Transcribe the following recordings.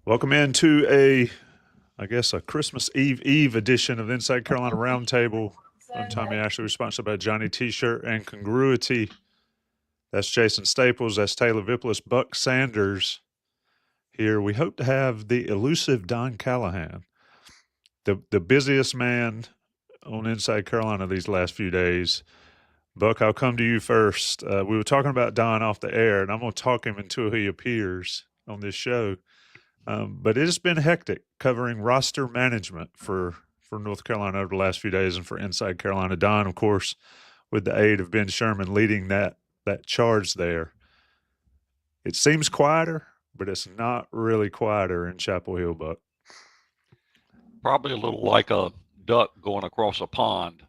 Welcome into a Christmas Eve edition of Inside Carolina Roundtable. I'm Tommy Ashley, sponsored by Johnny T-Shirt and Congruity. That's Jason Staples. That's Taylor Vippolis. Buck Sanders here. We hope to have the elusive Don Callahan, the busiest man on Inside Carolina these last few days. Buck, I'll come to you first. We were talking about Don off the air, and I'm going to talk him until he appears on this show. But it has been hectic covering roster management for North Carolina over the last few days and for Inside Carolina. Don, of course, with the aid of Ben Sherman leading that charge there. It seems quieter, but it's not really quieter in Chapel Hill, Buck. Probably a little like a duck going across a pond.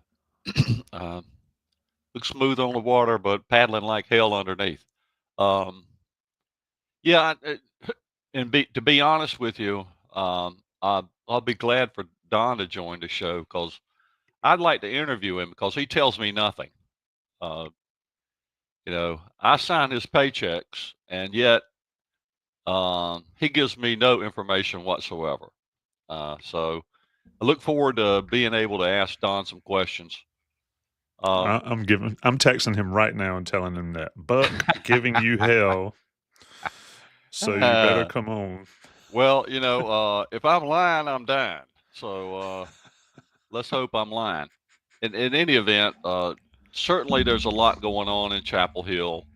Looks smooth on the water, but paddling like hell underneath. To be honest with you, I'll be glad for Don to join the show because I'd like to interview him because he tells me nothing. I sign his paychecks, and yet he gives me no information whatsoever. So I look forward to being able to ask Don some questions. I'm texting him right now and telling him that Buck giving you hell. So you better come on. Well, if I'm lying, I'm dying. So let's hope I'm lying. In any event, certainly there's a lot going on in Chapel Hill.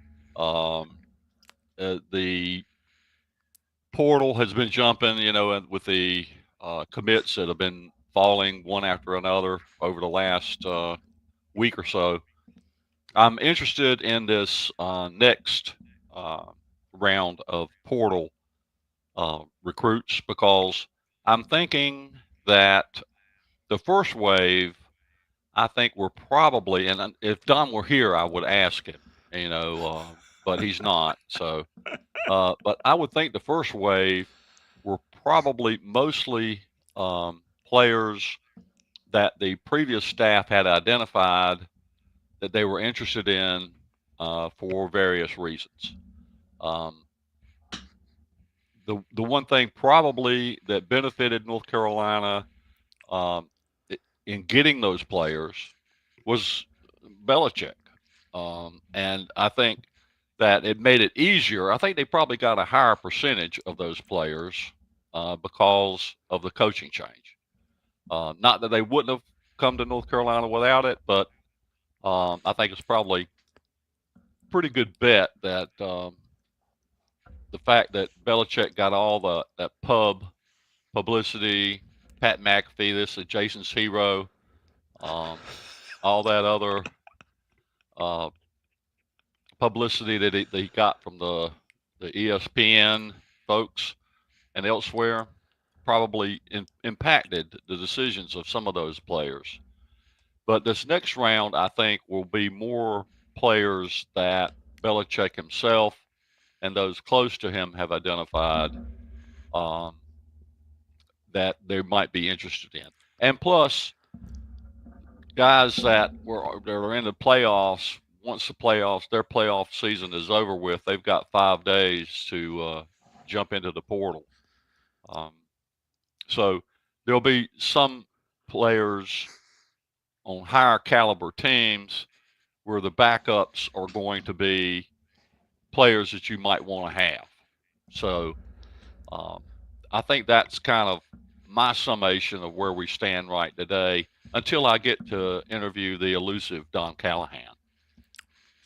The portal has been jumping, with the commits that have been falling one after another over the last week or so. I'm interested in this next round of portal recruits because I'm thinking that the first wave, I think we're probably, and if Don were here, I would ask him, but he's not. So, but I would think the first wave were probably mostly players that the previous staff had identified that they were interested in for various reasons. The one thing probably that benefited North Carolina in getting those players was Belichick. And I think that it made it easier. I think they probably got a higher percentage of those players because of the coaching change. Not that they wouldn't have come to North Carolina without it, but I think it's probably a pretty good bet that the fact that Belichick got all that publicity, Pat McAfee, this is Jason's hero, all that other publicity that he got from the ESPN folks and elsewhere probably impacted the decisions of some of those players. But this next round, I think, will be more players that Belichick himself and those close to him have identified that they might be interested in. And plus, guys that are in the playoffs, once their playoff season is over with, they've got 5 days to jump into the portal. So there'll be some players on higher caliber teams where the backups are going to be players that you might want to have. So I think that's kind of my summation of where we stand right today until I get to interview the elusive Don Callahan.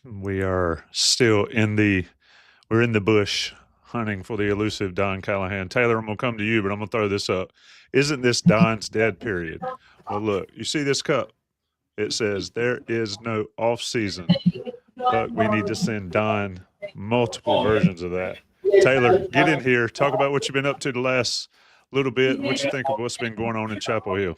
We are still we're in the bush hunting for the elusive Don Callahan. Taylor, I'm going to come to you, but I'm going to throw this up. Isn't this Don's dead period? Well, look, you see this cup? It says there is no off season, but we need to send Don multiple versions of that. Taylor, get in here. Talk about what you've been up to the last little bit and what you think of what's been going on in Chapel Hill.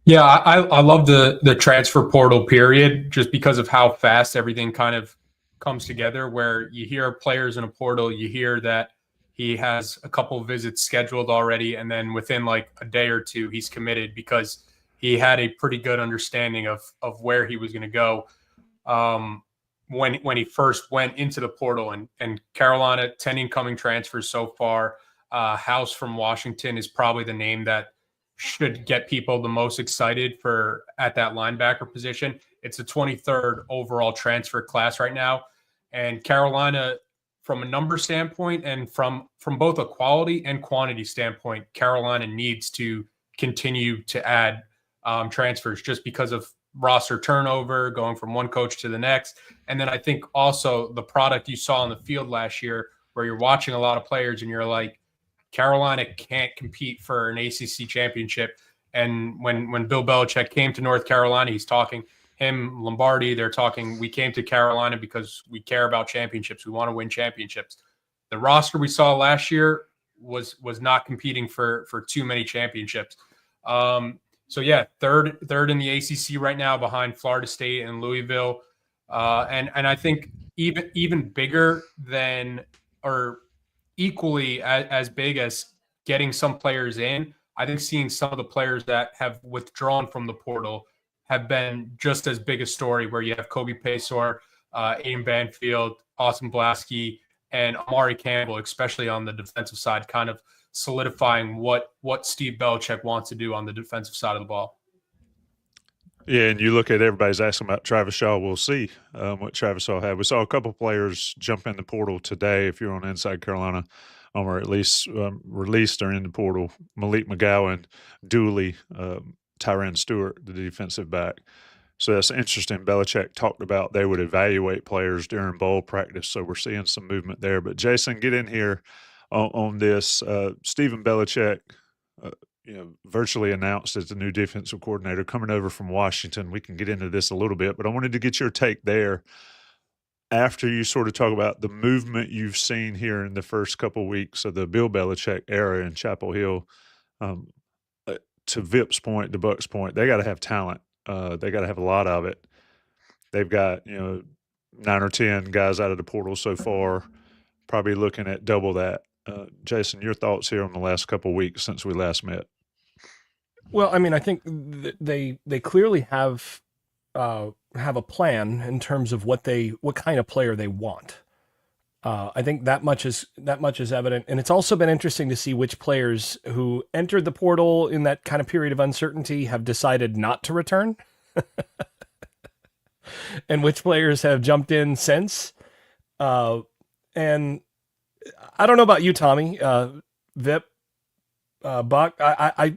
Yeah, I love the transfer portal period just because of how fast everything kind of comes together, where you hear players in a portal, you hear that he has a couple of visits scheduled already, and then within like a day or two, he's committed because he had a pretty good understanding of where he was going to go when he first went into the portal. And Carolina, 10 incoming transfers so far. House from Washington is probably the name that should get people the most excited for at that linebacker position. It's the 23rd overall transfer class right now. And Carolina, from a number standpoint and from both a quality and quantity standpoint, Carolina needs to continue to add transfers just because of roster turnover, going from one coach to the next. And then I think also the product you saw on the field last year, where you're watching a lot of players and you're like, Carolina can't compete for an ACC championship. And when Bill Belichick came to North Carolina, he's talking him, Lombardi, they're talking, we came to Carolina because we care about championships. We want to win championships. The roster we saw last year was not competing for too many championships. So yeah, third in the ACC right now behind Florida State and Louisville. And I think even bigger than, or equally as big as getting some players in, I think seeing some of the players that have withdrawn from the portal have been just as big a story, where you have Kobe Paysour, Aiden Banfield, Austin Blaski, and Amari Campbell, especially on the defensive side, kind of solidifying what Steve Belichick wants to do on the defensive side of the ball. Yeah, and you look at everybody's asking about Travis Shaw. We'll see what Travis Shaw had. We saw a couple players jump in the portal today. If you're on Inside Carolina, or at least released or in the portal, Malik McGowan, Dooley, Tyrann Stewart, the defensive back. So that's interesting. Belichick talked about they would evaluate players during bowl practice, so we're seeing some movement there. But Jason, get in here on this. Steven Belichick, virtually announced as the new defensive coordinator coming over from Washington. We can get into this a little bit, but I wanted to get your take there after you sort of talk about the movement you've seen here in the first couple of weeks of the Bill Belichick era in Chapel Hill. To Vip's point, to Buck's point, they got to have talent. They got to have a lot of it. They've got 9 or 10 guys out of the portal so far, probably looking at double that. Jason, your thoughts here on the last couple of weeks since we last met? Well, I mean, I think they clearly have a plan in terms of what kind of player they want. I think that much is evident, and it's also been interesting to see which players who entered the portal in that kind of period of uncertainty have decided not to return, and which players have jumped in since. And I don't know about you, Tommy, Vip, Buck. I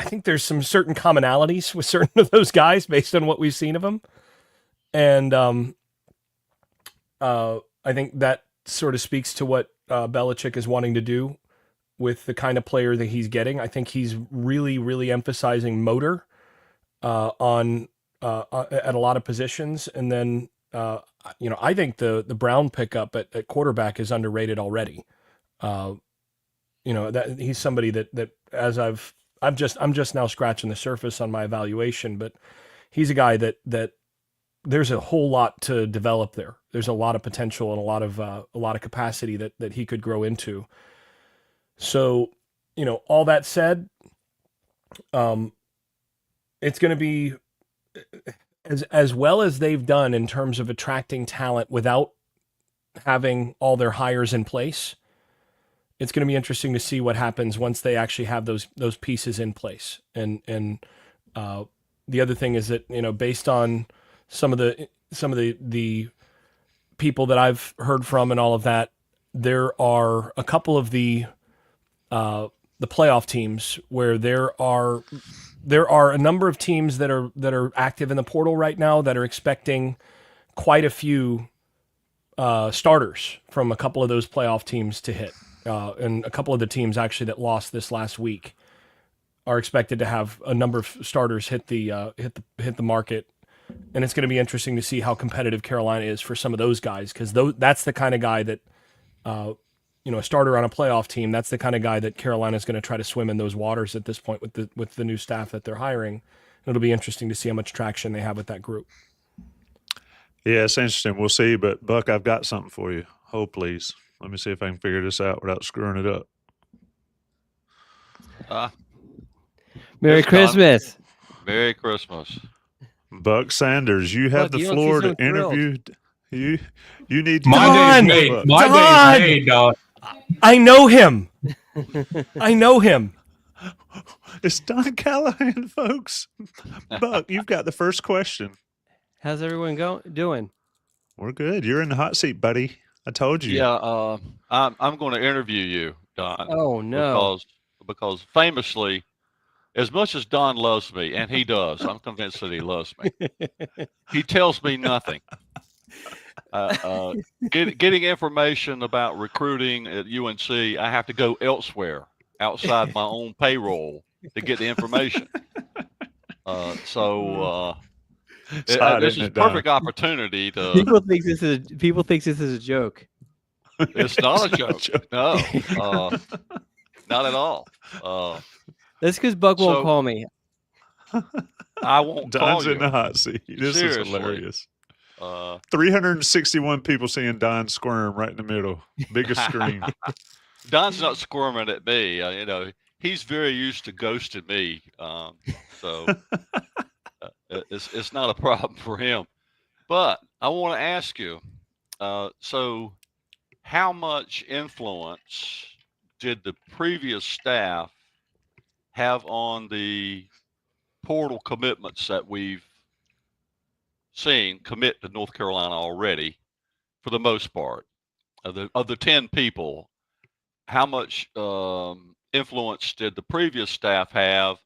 think there's some certain commonalities with certain of those guys based on what we've seen of them, and I think that sort of speaks to what Belichick is wanting to do with the kind of player that he's getting. I think he's really, really emphasizing motor at a lot of positions. And then, I think the Browne pickup at quarterback is underrated already. That he's somebody that as I'm just now scratching the surface on my evaluation, but he's a guy that there's a whole lot to develop there. There's a lot of potential and a lot of capacity that he could grow into. So, all that said, it's going to be as well as they've done in terms of attracting talent without having all their hires in place. It's going to be interesting to see what happens once they actually have those pieces in place. And the other thing is that, based on some of the people that I've heard from and all of that, there are a couple of the playoff teams where there are a number of teams that are active in the portal right now that are expecting quite a few starters from a couple of those playoff teams to hit, and a couple of the teams actually that lost this last week are expected to have a number of starters hit the market. And it's going to be interesting to see how competitive Carolina is for some of those guys, because that's the kind of guy that a starter on a playoff team. That's the kind of guy that Carolina's going to try to swim in those waters at this point with the new staff that they're hiring. It'll be interesting to see how much traction they have with that group. Yeah, it's interesting. We'll see. But Buck, I've got something for you. Hold, please. Let me see if I can figure this out without screwing it up. Merry Yes, Don. Christmas. Merry Christmas. Buck Sanders, you have Buck, the you don't floor seem to so thrilled. interview. You need to My Don! day is made. My day Don! is made, dog. I know him. I know him. It's Don Callahan, folks. Buck, you've got the first question. How's everyone doing? We're good. You're in the hot seat, buddy. I told you. Yeah, I'm going to interview you, Don. Oh no. Because famously, as much as Don loves me, and he does, I'm convinced that he loves me. He tells me nothing. Getting information about recruiting at UNC, I have to go elsewhere outside my own payroll to get the information. It's This hot, is isn't a it, Don? perfect opportunity to. People think this is a joke. It's not a joke. No, not at all. That's because Buck won't So- call me. I won't Don's call in the you. hot seat. This Seriously. is hilarious. Uh, 361 people seeing Don squirm right in the middle. Biggest screen. Don's not squirming at me. He's very used to ghosting me. So it's not a problem for him. But I want to ask you, so how much influence did the previous staff have on the portal commitments that we've seen commit to North Carolina already, for the most part? Of the 10 people, how much influence did the previous staff have,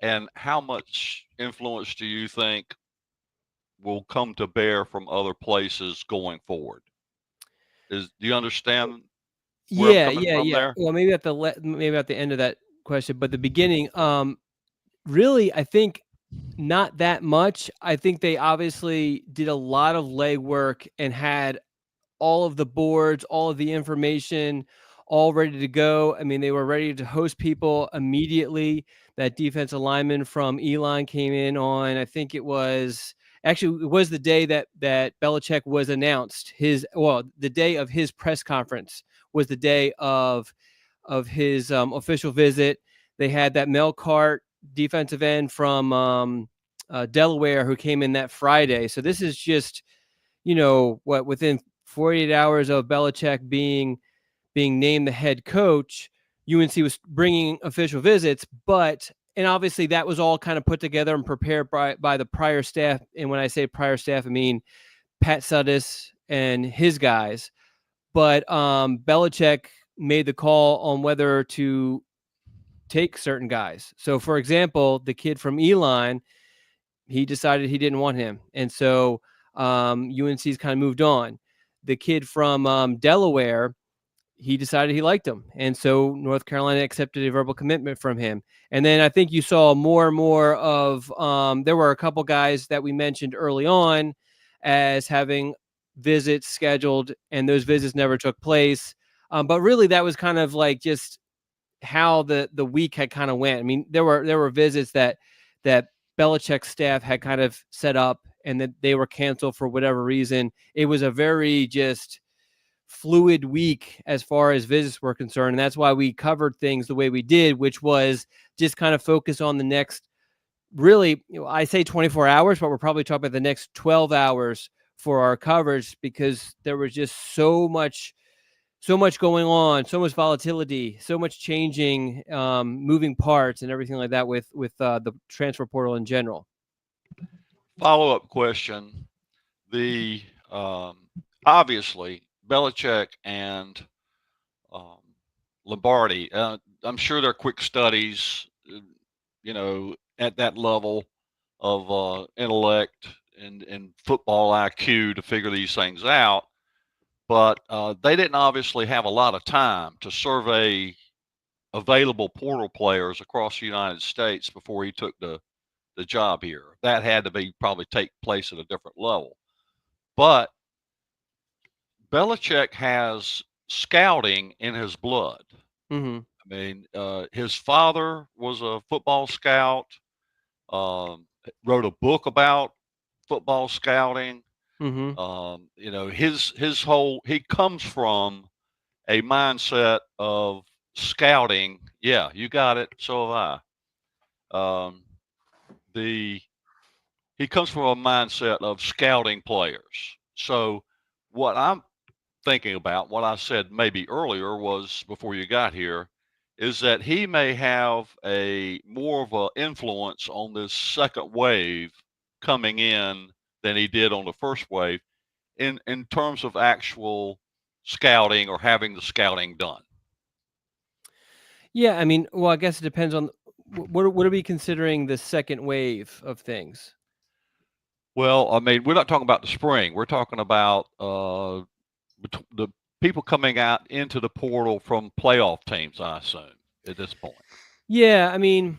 and how much influence do you think will come to bear from other places going forward? Do you understand where I'm coming from there? Well, maybe at the end of that question, but the beginning, really, I think not that much. I think they obviously did a lot of legwork and had all of the boards, all of the information, all ready to go. I mean, they were ready to host people immediately. That defensive lineman from Elon came in on, I think it was the day that Belichick was announced. The day of his press conference was the day of his official visit. They had that Mel Cart defensive end from Delaware who came in that Friday. So this is just, within 48 hours of Belichick being named the head coach, UNC was bringing official visits, and obviously that was all kind of put together and prepared by the prior staff. And when I say prior staff, I mean Pat Sudis and his guys. But Belichick made the call on whether to take certain guys. So, for example, the kid from Elon, he decided he didn't want him. And so UNC's kind of moved on. The kid from Delaware, he decided he liked him. And so North Carolina accepted a verbal commitment from him. And then I think you saw more and more of, there were a couple guys that we mentioned early on as having visits scheduled, and those visits never took place. But really that was kind of like just how the week had kind of went. I mean, there were visits that Belichick's staff had kind of set up and that they were canceled for whatever reason. It was a very just fluid week as far as visits were concerned. And that's why we covered things the way we did, which was just kind of focus on the next, really, I say 24 hours, but we're probably talking about the next 12 hours for our coverage, because there was just so much going on, so much volatility, so much changing, moving parts and everything like that with the transfer portal in general. Follow-up question. Obviously Belichick and Lombardi, I'm sure they're quick studies, at that level of intellect and football IQ to figure these things out. But they didn't obviously have a lot of time to survey available portal players across the United States before he took the job here. That had to probably take place at a different level. But Belichick has scouting in his blood. Mm-hmm. I mean, his father was a football scout, wrote a book about football scouting. Mm-hmm. You know, his whole, he comes from a mindset of scouting. Yeah, you got it. So have I. He comes from a mindset of scouting players. So what I'm thinking about, what I said maybe earlier was before you got here, is that he may have a more of an influence on this second wave coming in than he did on the first wave in terms of actual scouting or having the scouting done. Yeah, I mean, well, I guess it depends on what are we considering the second wave of things. Well, I mean, we're not talking about the spring. We're talking about the people coming out into the portal from playoff teams, I assume, at this point. Yeah, I mean,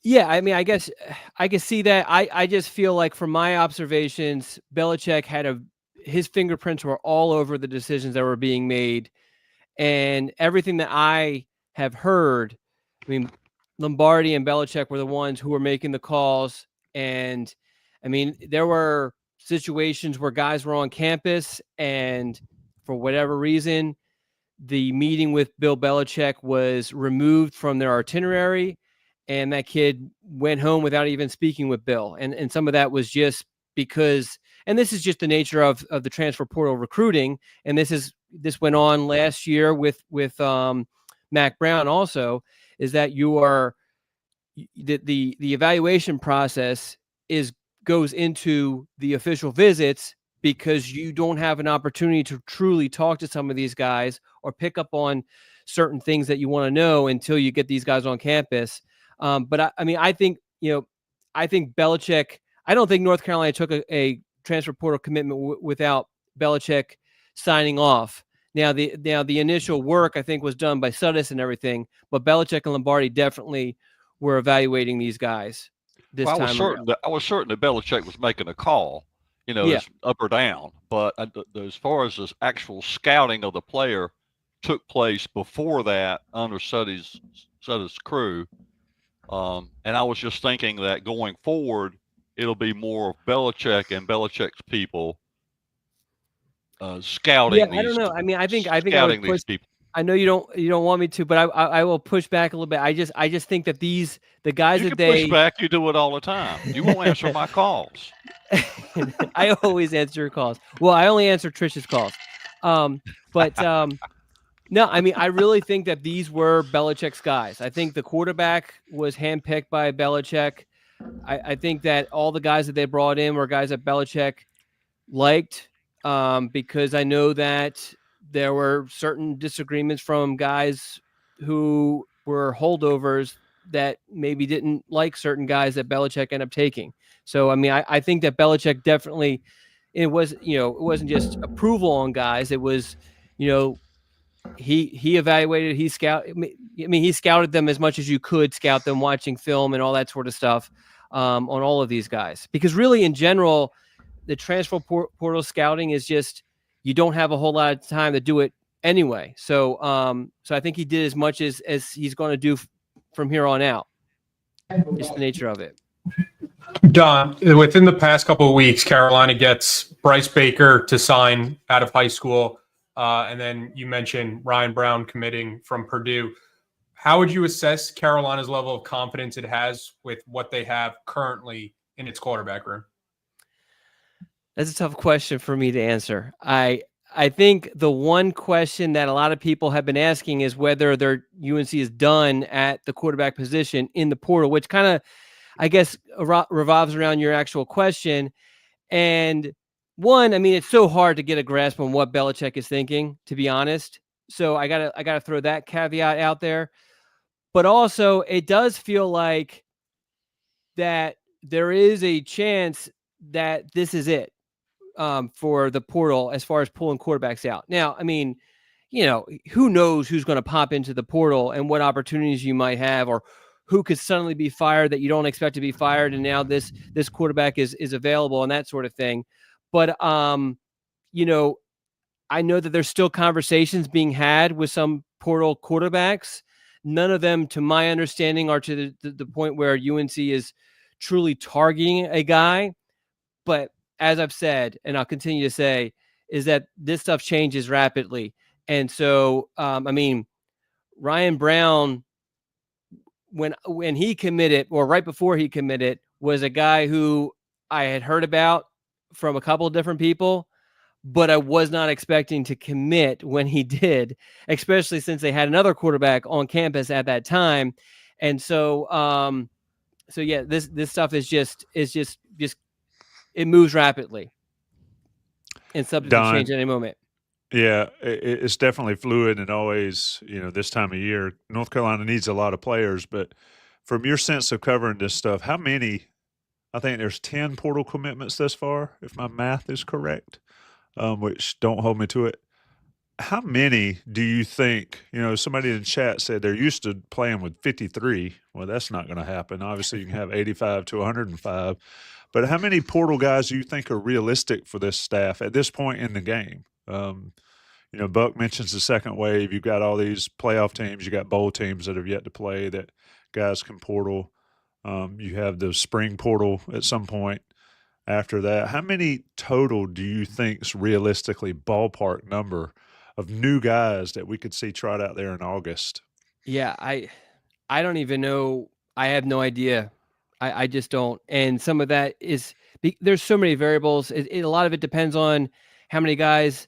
I guess I can see that. I just feel like from my observations, Belichick had his fingerprints were all over the decisions that were being made, and everything that I have heard. I mean, Lombardi and Belichick were the ones who were making the calls, and I mean, there were situations where guys were on campus, and for whatever reason, the meeting with Bill Belichick was removed from their itinerary, and that kid went home without even speaking with Bill. And some of that was just because, and this is just the nature of the transfer portal recruiting. And this went on last year with Mac Browne also, is that the evaluation process goes into the official visits because you don't have an opportunity to truly talk to some of these guys or pick up on certain things that you want to know until you get these guys on campus. But I think Belichick, I don't think North Carolina took a transfer portal commitment without Belichick signing off. Now the initial work I think was done by Sudis and everything, but Belichick and Lombardi definitely were evaluating these guys this time. I was certain that Belichick was making a call, you know, Yeah. up or down. But as far as this actual scouting of the player took place before that under Sudis' crew. And I was just thinking that going forward, it'll be more of Belichick and Belichick's people scouting. Yeah, I don't know. I mean, I think I would push. These people. I know you don't want me to, but I will push back a little bit. I just think that the guys You that can push back. You do it all the time. You won't answer my calls. I always answer your calls. Well, I only answer Trish's calls. No, I mean, I really think that these were Belichick's guys. I think the quarterback was handpicked by Belichick. I think that all the guys that they brought in were guys that Belichick liked, because I know that there were certain disagreements from guys who were holdovers that maybe didn't like certain guys that Belichick ended up taking. So, I mean, I think that Belichick definitely, it wasn't just approval on guys. It was, he evaluated, he scouted them as much as you could scout them, watching film and all that sort of stuff, on all of these guys. Because really, in general, the transfer portal scouting is just, you don't have a whole lot of time to do it anyway. So I think he did as much as he's going to do from here on out. It's the nature of it. Don, within the past couple of weeks, Carolina gets Bryce Baker to sign out of high school. And then you mentioned Ryan Browne committing from Purdue. How would you assess Carolina's level of confidence it has with what they have currently in its quarterback room? That's a tough question for me to answer. I think the one question that a lot of people have been asking is whether their UNC is done at the quarterback position in the portal, which kind of, I guess, revolves around your actual question. And one, I mean, it's so hard to get a grasp on what Belichick is thinking, to be honest. So I gotta throw that caveat out there. But also, it does feel like that there is a chance that this is it, for the portal as far as pulling quarterbacks out. Now, I mean, who knows who's going to pop into the portal and what opportunities you might have, or who could suddenly be fired that you don't expect to be fired, and now this quarterback is available and that sort of thing. But I know that there's still conversations being had with some portal quarterbacks. None of them, to my understanding, are to the point where UNC is truly targeting a guy. But as I've said, and I'll continue to say, is that this stuff changes rapidly. And so, I mean, Ryan Browne, when he committed, or right before he committed, was a guy who I had heard about from a couple of different people, but I was not expecting to commit when he did, especially since they had another quarterback on campus at that time. And so, so yeah, this stuff is just it moves rapidly and subject to change at any moment. Yeah, it's definitely fluid, and always, this time of year, North Carolina needs a lot of players. But from your sense of covering this stuff, how many? I think there's 10 portal commitments thus far, if my math is correct, which don't hold me to it. How many do you think, somebody in the chat said they're used to playing with 53. Well, that's not going to happen. Obviously, you can have 85 to 105. But how many portal guys do you think are realistic for this staff at this point in the game? Buck mentions the second wave. You've got all these playoff teams. You got bowl teams that have yet to play that guys can portal. You have the spring portal at some point after that. How many total do you think's realistically ballpark number of new guys that we could see trot out there in August? Yeah, I don't even know. I have no idea. I just don't. And some of that is there's so many variables. A lot of it depends on how many guys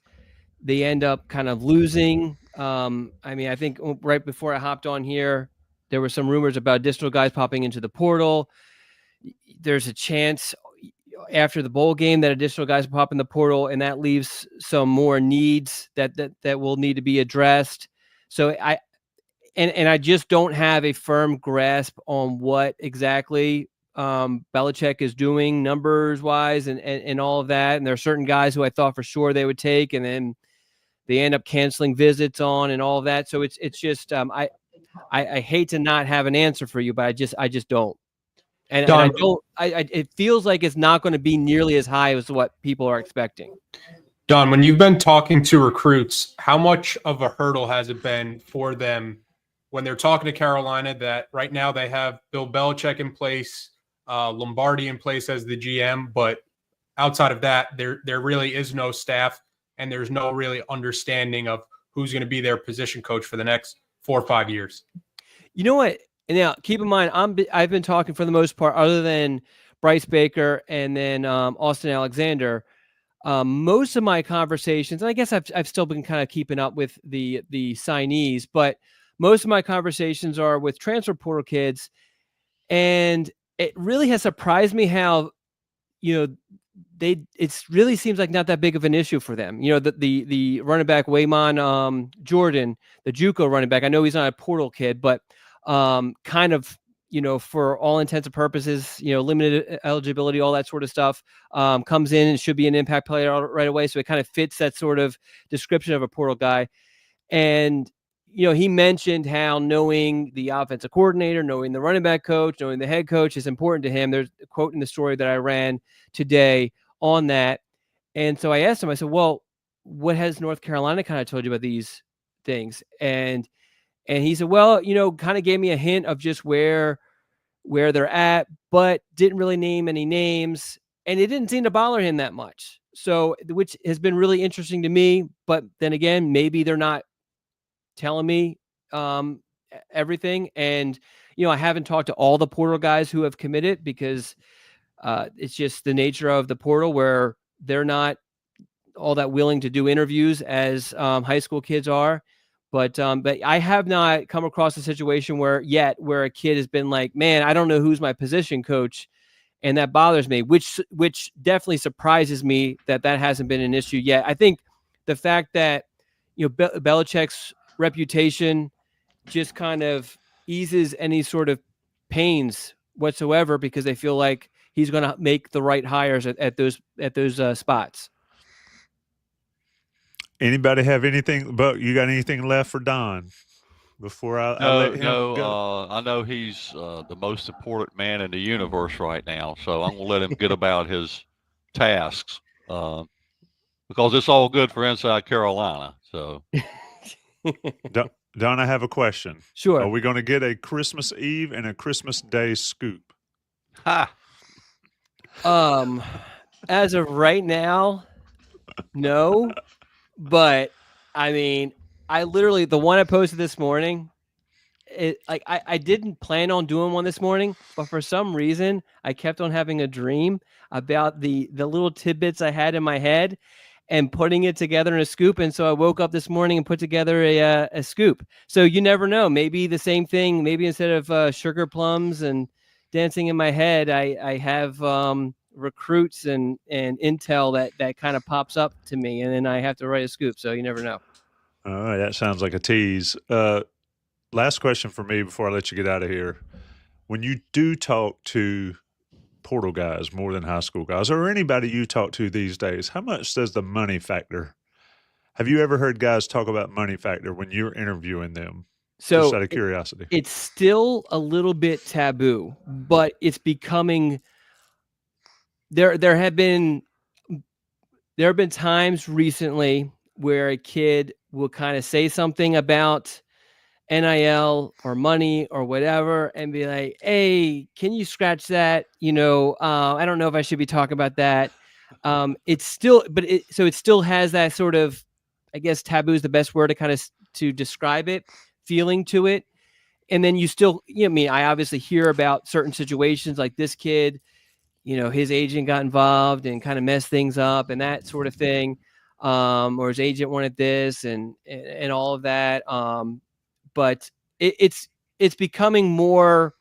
they end up kind of losing. I mean, I think right before I hopped on here, there were some rumors about additional guys popping into the portal. There's a chance after the bowl game that additional guys pop in the portal, and that leaves some more needs that will need to be addressed. So I just don't have a firm grasp on what exactly Belichick is doing numbers wise and all of that. And there are certain guys who I thought for sure they would take, and then they end up canceling visits on and all of that. So it's just I hate to not have an answer for you, but I just don't. And I don't. It feels like it's not going to be nearly as high as what people are expecting. Don, when you've been talking to recruits, how much of a hurdle has it been for them when they're talking to Carolina that right now they have Bill Belichick in place, Lombardi in place as the GM, but outside of that, there really is no staff and there's no really understanding of who's going to be their position coach for the next 4 or 5 years? You know what? Now, keep in mind, I've been talking for the most part, other than Bryce Baker and then Austin Alexander. Most of my conversations, and I guess I've still been kind of keeping up with the signees, but most of my conversations are with transfer portal kids, and it really has surprised me how, it really seems like not that big of an issue for them. The running back Waymon Jordan, the JUCO running back. I know he's not a portal kid, but kind of, for all intents and purposes, limited eligibility, all that sort of stuff, comes in and should be an impact player right away. So it kind of fits that sort of description of a portal guy. And, he mentioned how knowing the offensive coordinator, knowing the running back coach, knowing the head coach is important to him. There's a quote in the story that I ran today on that. And so I asked him, I said, well, what has North Carolina kind of told you about these things? And he said, well, kind of gave me a hint of just where they're at, but didn't really name any names. And it didn't seem to bother him that much. So, which has been really interesting to me. But then again, maybe they're not telling me everything. And, I haven't talked to all the portal guys who have committed because it's just the nature of the portal where they're not all that willing to do interviews as high school kids are. But I have not come across a situation where a kid has been like, man, I don't know who's my position coach. And that bothers me, which definitely surprises me that hasn't been an issue yet. I think the fact that, Belichick's reputation just kind of eases any sort of pains whatsoever because they feel like he's going to make the right hires at those spots. Anybody have anything? Buck, you got anything left for Don before I let him go? I know he's the most important man in the universe right now, so I'm going to let him get about his tasks. because it's all good for inside Carolina. So Don, I have a question. Sure. Are we going to get a Christmas Eve and a Christmas Day scoop? ha. As of right now, no. But I mean, I literally the one I posted this morning. I didn't plan on doing one this morning, but for some reason I kept on having a dream about the little tidbits I had in my head and putting it together in a scoop. And so I woke up this morning and put together a scoop. So you never know. Maybe the same thing. Maybe instead of sugar plums and dancing in my head, I have recruits and intel that kind of pops up to me, and then I have to write a scoop. So you never know. All right, that sounds like a tease. Last question for me before I let you get out of here. When you do talk to portal guys more than high school guys, or anybody you talk to these days, how much does the money factor? Have you ever heard guys talk about money factor when you're interviewing them? So just out of curiosity. it's still a little bit taboo, but it's becoming. There have been times recently where a kid will kind of say something about NIL or money or whatever and be like, hey, can you scratch that? I don't know if I should be talking about that. It's still, but it still has that sort of, I guess taboo is the best word to describe it, feeling to it. And then you still, I obviously hear about certain situations like this kid, his agent got involved and kind of messed things up and that sort of thing. Or his agent wanted this and all of that. But it's becoming more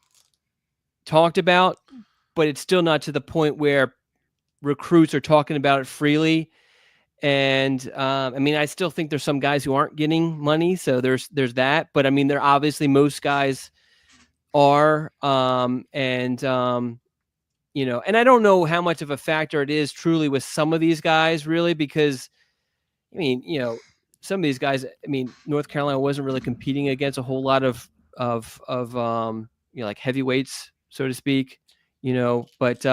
talked about, but it's still not to the point where recruits are talking about it freely. And I still think there's some guys who aren't getting money, so there's that. But there obviously most guys are, and I don't know how much of a factor it is truly with some of these guys, really, because some of these guys, North Carolina wasn't really competing against a whole lot of like heavyweights, so to speak, but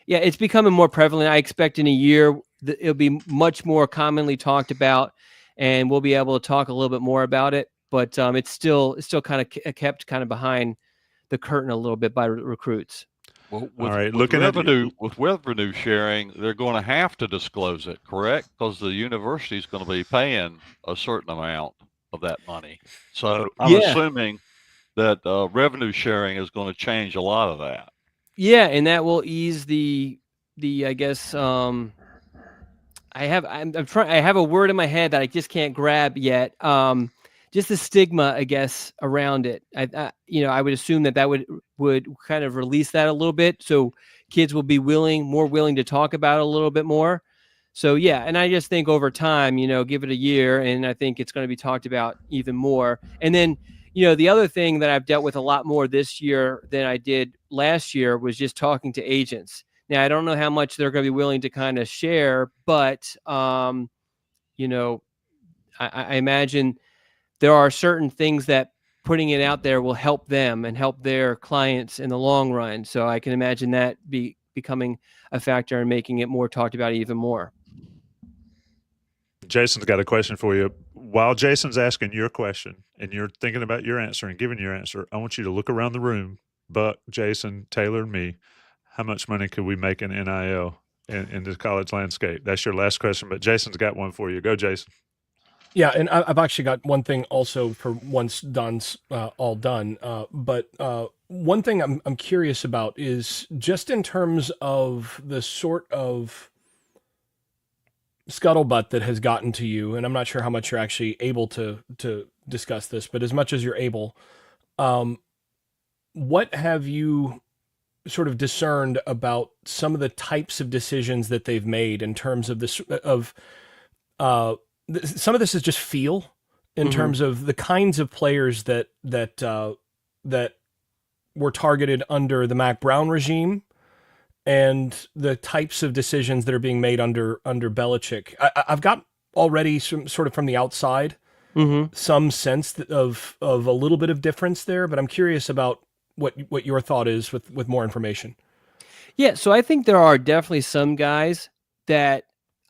it's becoming more prevalent. I expect in a year it'll be much more commonly talked about and we'll be able to talk a little bit more about it, but it's still kind of kept kind of behind the curtain a little bit by recruits. Well, All right, with revenue sharing, they're going to have to disclose it, correct? Because the university is going to be paying a certain amount of that money. So I'm assuming that revenue sharing is going to change a lot of that. Yeah, and that will ease the I guess I have a word in my head that I just can't grab yet. Just the stigma, I guess, around it. I would assume that would kind of release that a little bit, so kids will be more willing to talk about it a little bit more. So yeah, and I just think over time, give it a year, and I think it's going to be talked about even more. And then, the other thing that I've dealt with a lot more this year than I did last year was just talking to agents. Now, I don't know how much they're going to be willing to kind of share, but I imagine there are certain things that putting it out there will help them and help their clients in the long run. So I can imagine that becoming a factor and making it more talked about even more. Jason's got a question for you. While Jason's asking your question and you're thinking about your answer and giving your answer, I want you to look around the room, Buck, Jason, Taylor, and me. How much money could we make in NIL in the college landscape? That's your last question, but Jason's got one for you. Go, Jason. Yeah, and I've actually got one thing also for once Don's all done. But one thing I'm curious about is just in terms of the sort of scuttlebutt that has gotten to you, and I'm not sure how much you're actually able to discuss this, but as much as you're able, what have you sort of discerned about some of the types of decisions that they've made in terms of this some of this is just feel in terms of the kinds of players that were targeted under the Mac Browne regime and the types of decisions that are being made under Belichick. I've got already some sort of from the outside, some sense of a little bit of difference there, but I'm curious about what your thought is with more information. Yeah. So I think there are definitely some guys that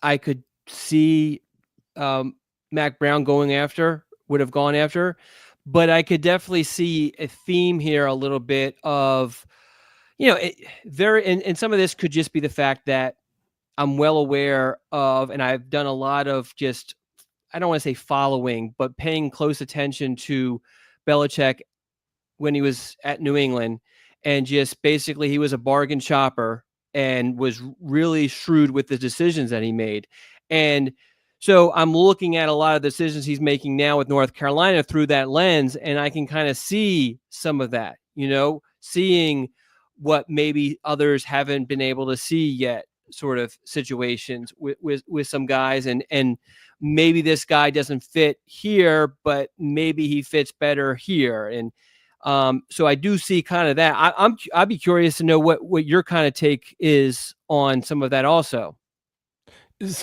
I could see Mac Browne would have gone after, but I could definitely see a theme here a little bit of, and some of this could just be the fact that I'm well aware of, and I've done a lot of just, I don't want to say following, but paying close attention to Belichick when he was at New England, and just basically he was a bargain shopper and was really shrewd with the decisions that he made. And so I'm looking at a lot of decisions he's making now with North Carolina through that lens, and I can kind of see some of that, seeing what maybe others haven't been able to see yet, sort of situations with some guys, and maybe this guy doesn't fit here, but maybe he fits better here. And so I do see kind of that. I'd be curious to know what your kind of take is on some of that also.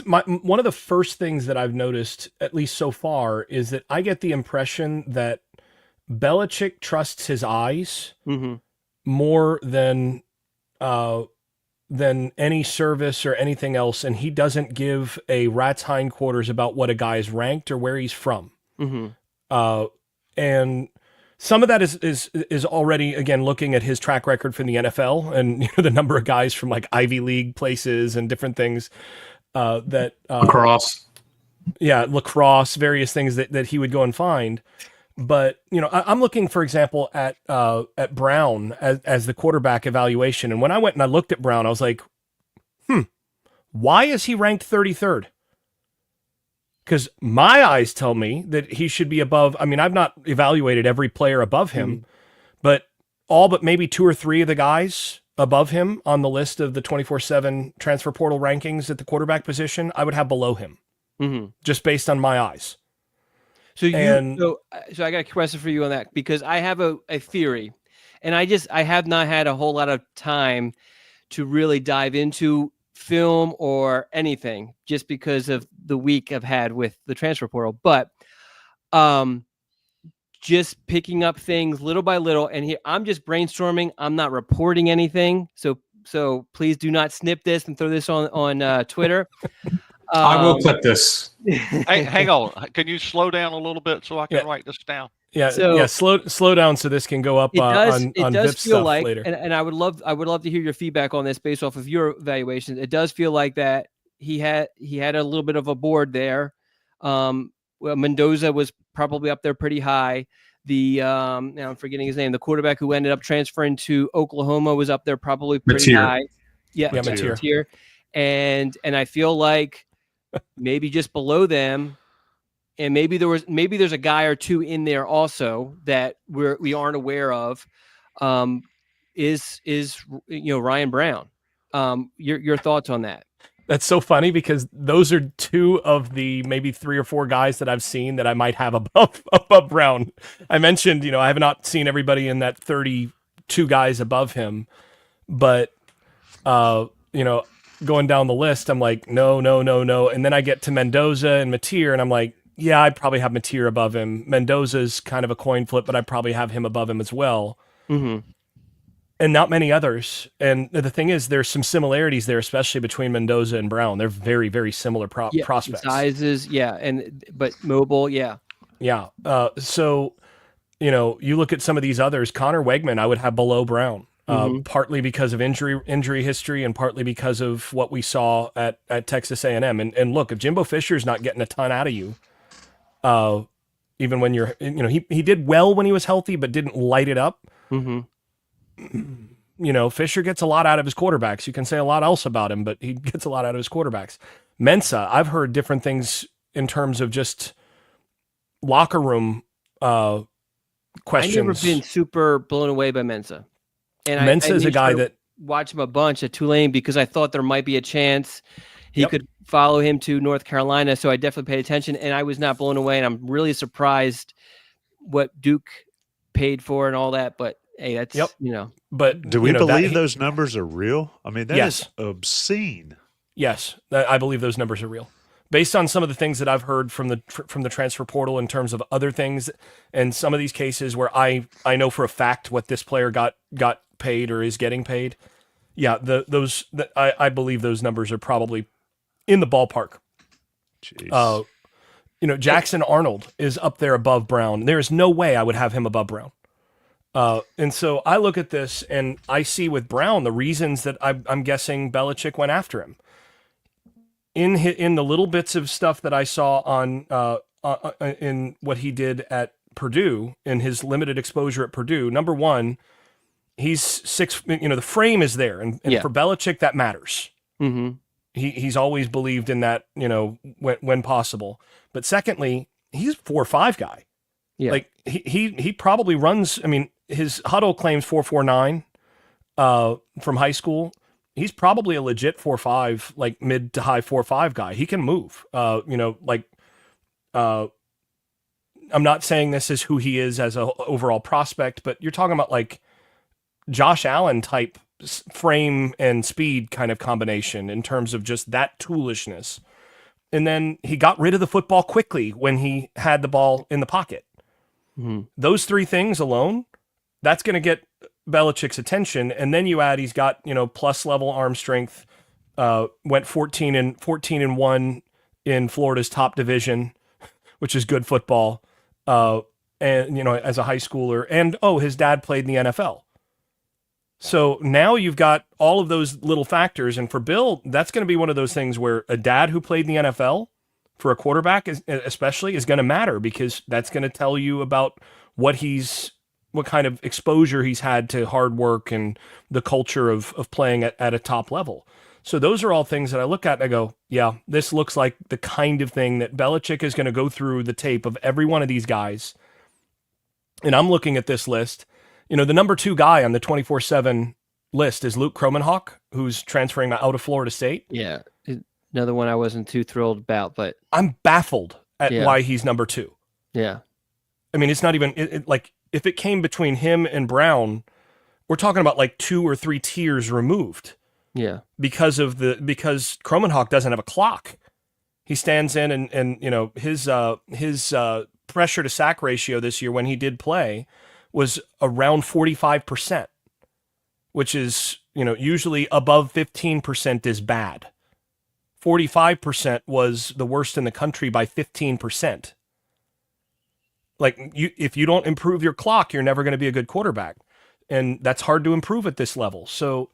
One of the first things that I've noticed, at least so far, is that I get the impression that Belichick trusts his eyes more than any service or anything else, and he doesn't give a rat's hindquarters about what a guy is ranked or where he's from. And some of that is already, again, looking at his track record from the NFL and the number of guys from like Ivy League places and different things lacrosse, various things that he would go and find. But I'm looking, for example, at Browne as the quarterback evaluation, and when I went and I looked at Browne, I was like, why is he ranked 33rd? Because my eyes tell me that he should be above. I mean, I've not evaluated every player above him, but all but maybe 2 or 3 of the guys above him on the list of the 24/7 transfer portal rankings at the quarterback position, I would have below him, just based on my eyes. So I got a question for you on that, because I have a theory, and I have not had a whole lot of time to really dive into film or anything, just because of the week I've had with the transfer portal. But just picking up things little by little, and here I'm just brainstorming. I'm not reporting anything, so please do not snip this and throw this on Twitter. I will clip this. Hey, hang on. Can you slow down a little bit so I can write this down? Slow down so this can go up on Vip stuff like, later. And I would love to hear your feedback on this based off of your evaluations. It does feel like that he had a little bit of a board there. Mendoza was probably up there pretty high. Now I'm forgetting his name. The quarterback who ended up transferring to Oklahoma was up there probably pretty high. Mateer. And I feel like maybe just below them, and maybe there's a guy or two in there also that we aren't aware of. Is Ryan Browne? Your thoughts on that? That's so funny, because those are 2 of the maybe 3 or 4 guys that I've seen that I might have above Browne. I mentioned, I have not seen everybody in that 32 guys above him, but going down the list, I'm like, no. And then I get to Mendoza and Mateer, and I'm like, yeah, I'd probably have Mateer above him. Mendoza's kind of a coin flip, but I'd probably have him above him as well. And not many others. And the thing is, there's some similarities there, especially between Mendoza and Browne. They're very, very similar prospects. Sizes, but mobile, Yeah. So, you look at some of these others. Connor Wegman, I would have below Browne. Partly because of injury history, and partly because of what we saw at Texas A&M. And look, if Jimbo Fisher's not getting a ton out of you, even when you're, he did well when he was healthy, but didn't light it up. Fisher gets a lot out of his quarterbacks. You can say a lot else about him, but he gets a lot out of his quarterbacks. Mensah, I've heard different things in terms of just locker room questions. I've never been super blown away by Mensah. And Mensah is a guy that watched him a bunch at Tulane, because I thought there might be a chance he could follow him to North Carolina. So I definitely paid attention, and I was not blown away. And I'm really surprised what Duke paid for and all that. But hey, that's But do we believe those numbers are real? I mean, that is obscene. Yes, I believe those numbers are real, based on some of the things that I've heard from the transfer portal in terms of other things, and some of these cases where I know for a fact what this player got paid or is getting paid. Yeah, I believe those numbers are probably in the ballpark. Jeez. Jackson Arnold is up there above Browne. There is no way I would have him above Browne. And so I look at this and I see with Browne the reasons that I'm guessing Belichick went after him. In the little bits of stuff that I saw on in what he did at Purdue, in his limited exposure at Purdue, number one, he's 6. The frame is there, and for Belichick that matters. Mm-hmm. He's always believed in that, when possible. But secondly, he's a 4.5 guy. Yeah. Like he probably runs. I mean, his huddle claims 4.49 from high school. He's probably a legit 4.5, like mid to high 4.5 guy. He can move. I'm not saying this is who he is as a overall prospect, but you're talking about like Josh Allen type frame and speed kind of combination in terms of just that toolishness. And then he got rid of the football quickly when he had the ball in the pocket. Mm-hmm. Those three things alone, that's going to get Belichick's attention. And then you add, he's got, plus level arm strength, went 14-1 in Florida's top division, which is good football. And, as a high schooler, and, his dad played in the NFL. So now you've got all of those little factors. And for Bill, that's going to be one of those things where a dad who played in the NFL for a quarterback especially is going to matter, because that's going to tell you about what kind of exposure he's had to hard work and the culture of playing at a top level. So those are all things that I look at and I go, yeah, this looks like the kind of thing that Belichick is going to go through the tape of every one of these guys. And I'm looking at this list. The number 2 guy on the 24/7 list is Luke Kromenhoek, who's transferring out of Florida State. Yeah. Another one I wasn't too thrilled about, but I'm baffled at why he's number 2. Yeah. I mean, it's not even like if it came between him and Browne, we're talking about like 2 or 3 tiers removed. Yeah. Because Kromenhoek doesn't have a clock. He stands in and his pressure to sack ratio this year when he did play was around 45%, which is, usually above 15% is bad. 45% was the worst in the country by 15%. Like if you don't improve your clock, you're never going to be a good quarterback. And that's hard to improve at this level. So,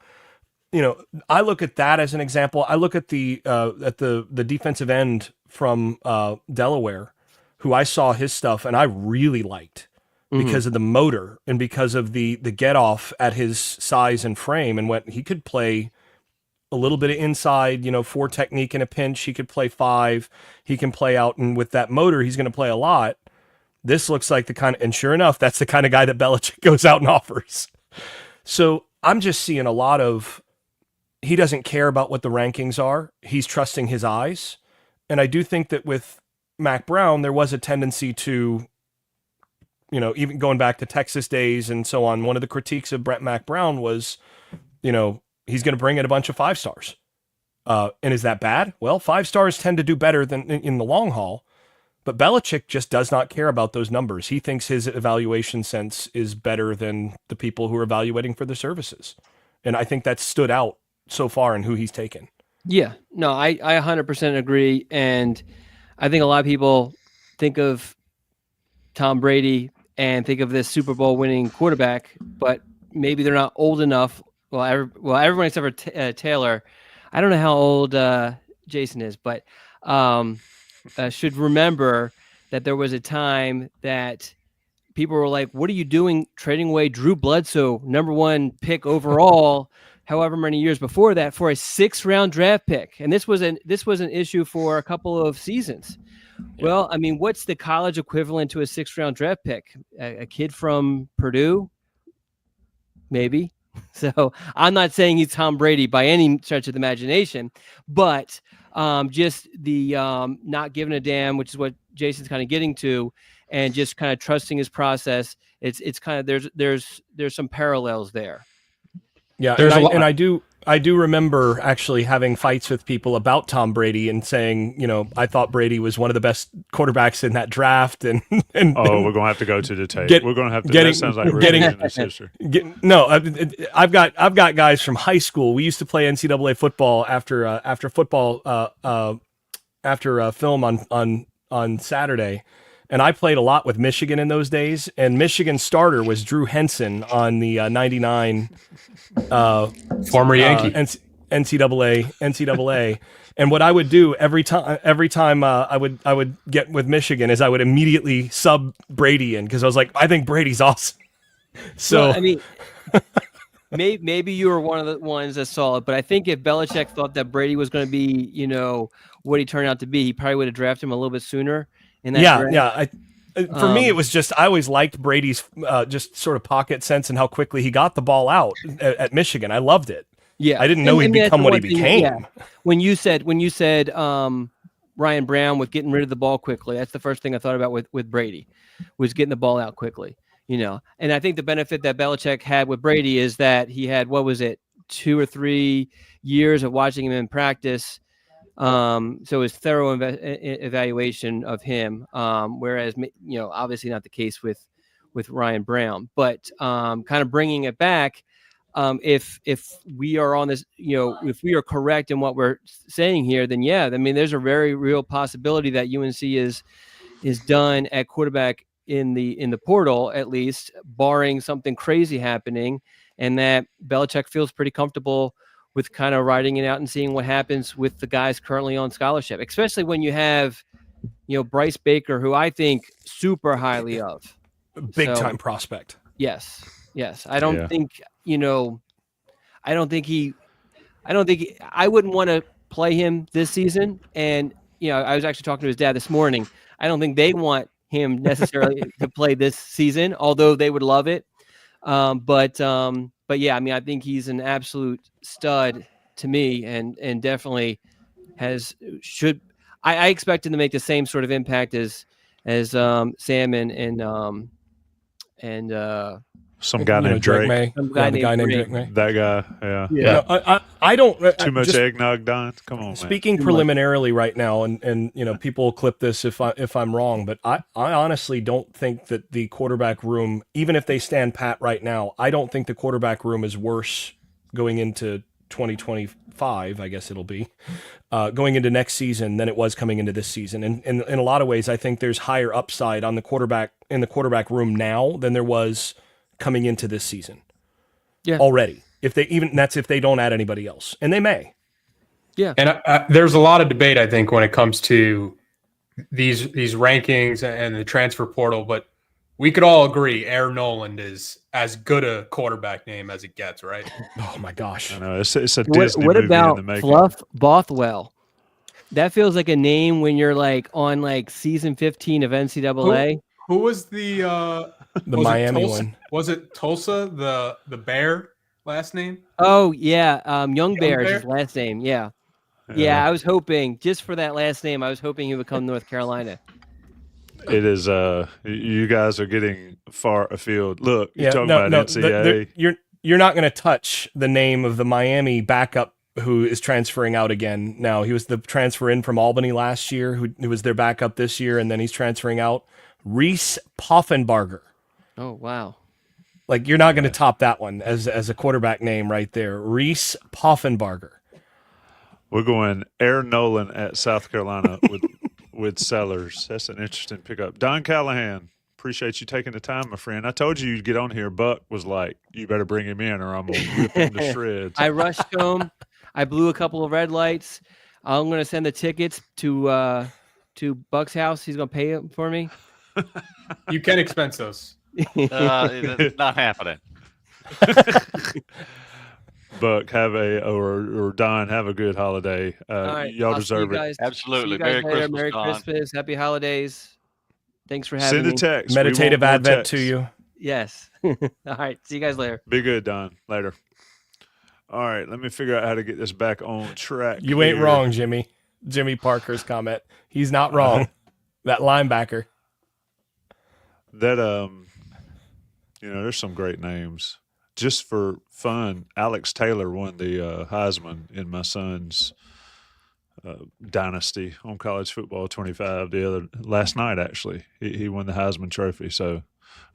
I look at that as an example. I look at the defensive end from Delaware, who I saw his stuff and I really liked because of the motor and because of the get off at his size and frame, and what he could play a little bit of inside, 4 technique in a pinch. He could play 5. He can play out, and with that motor, he's going to play a lot. This looks like and sure enough, that's the kind of guy that Belichick goes out and offers. So I'm just seeing a lot of, he doesn't care about what the rankings are. He's trusting his eyes. And I do think that with Mac Browne, there was a tendency to, even going back to Texas days and so on, one of the critiques of Mac Browne was, he's going to bring in a bunch of 5 stars. And is that bad? Well, 5 stars tend to do better than in the long haul. But Belichick just does not care about those numbers. He thinks his evaluation sense is better than the people who are evaluating for the services. And I think that stood out so far in who he's taken. Yeah, no, I 100% agree. And I think a lot of people think of Tom Brady and think of this Super Bowl winning quarterback, but maybe they're not old enough. Well, everyone except for Taylor. I don't know how old Jason is, but should remember that there was a time that people were like, what are you doing trading away Drew Bledsoe, number 1 pick overall, however many years before that, for a 6th-round draft pick? And this was an issue for a couple of seasons. Yeah. Well, I mean, what's the college equivalent to a 6th-round draft pick? A kid from Purdue? Maybe. So I'm not saying he's Tom Brady by any stretch of the imagination, but just the not giving a damn, which is what Jason's kind of getting to, and just kind of trusting his process. It's kind of there's some parallels there. Yeah, I do remember actually having fights with people about Tom Brady and saying, I thought Brady was one of the best quarterbacks in that draft, and we're gonna have to go to the tape. We're gonna have to. That sounds like revision this history. I've got guys from high school. We used to play NCAA football after film on Saturday. And I played a lot with Michigan in those days, and Michigan's starter was Drew Henson on the 99 former Yankee NCAA. And what I would do every time I would get with Michigan is I would immediately sub Brady in, because I was like, I think Brady's awesome. So well, I mean, maybe you were one of the ones that saw it, but I think if Belichick thought that Brady was going to be, what he turned out to be, he probably would have drafted him a little bit sooner. For me, it was just I always liked Brady's just sort of pocket sense and how quickly he got the ball out at Michigan. I loved it. Yeah, I didn't know he'd become what he became. Yeah. When you said Ryan Browne with getting rid of the ball quickly, that's the first thing I thought about with Brady, was getting the ball out quickly. And I think the benefit that Belichick had with Brady is that he had 2 or 3 years of watching him in practice. So his thorough evaluation of him, whereas, obviously not the case with Ryan Browne, but kind of bringing it back, if we are on this, if we are correct in what we're saying here, then there's a very real possibility that UNC is done at quarterback in the portal, at least, barring something crazy happening, and that Belichick feels pretty comfortable with kind of riding it out and seeing what happens with the guys currently on scholarship, especially when you have, Bryce Baker, who I think super highly of. Big time prospect. Yes. I don't think, I wouldn't want to play him this season. And, I was actually talking to his dad this morning. I don't think they want him necessarily to play this season, although they would love it. But yeah, I think he's an absolute stud to me, and definitely should. I expect him to make the same sort of impact as Sam and some guy named Drake. Some guy named Drake. May. That guy, yeah. I don't. Too much eggnog, Don. Come on, speaking man. preliminarily right now, and people will clip this if I'm wrong, but I honestly don't think that the quarterback room, even if they stand pat right now, I don't think the quarterback room is worse going into 2025. I guess it'll be going into next season than it was coming into this season. And in a lot of ways, I think there's higher upside on the quarterback room now than there was coming into this season. Yeah, already. If they don't add anybody else, and they may. Yeah, and there's a lot of debate, I think, when it comes to these rankings and the transfer portal, but we could all agree Air Noland is as good a quarterback name as it gets, right? Oh my gosh! I know it's a Disney what movie about in the making. Fluff Bothwell? That feels like a name when you're on season 15 of NCAA. Who was the Miami one? Was it Tulsa, the Bear last name? Oh yeah, Young Bear is his last name. Yeah. I was hoping, just for that last name, I was hoping he would come to North Carolina. It is. You guys are getting far afield. Look, you're talking about NCAA. You're not going to touch the name of the Miami backup who is transferring out again now. He was the transfer in from Albany last year, who was their backup this year, and then he's transferring out. Reese Poffenbarger. Oh, wow. Like, you're not going to top that one as a quarterback name right there. Reese Poffenbarger. We're going Air Nolan at South Carolina with Sellers. That's an interesting pickup. Don Callahan, appreciate you taking the time, my friend. I told you you'd get on here. Buck was like, you better bring him in or I'm going to rip him to shreds. I rushed home. I blew a couple of red lights. I'm going to send the tickets to Buck's house. He's going to pay it for me. You can expense those. It's not happening. Buck, or Don, have a good holiday. Right, y'all deserve it. Absolutely. Merry Christmas. Happy holidays. Thanks for having me. Send a text. Meditative Advent to you. Yes. All right. See you guys later. Be good, Don. Later. All right. Let me figure out how to get this back on track. You ain't wrong, Jimmy. Jimmy Parker's comment. He's not wrong. That linebacker. That there's some great names. just for fun, Alex Taylor won the Heisman in my son's dynasty on college football 25 last night. Actually, he won the Heisman Trophy. So,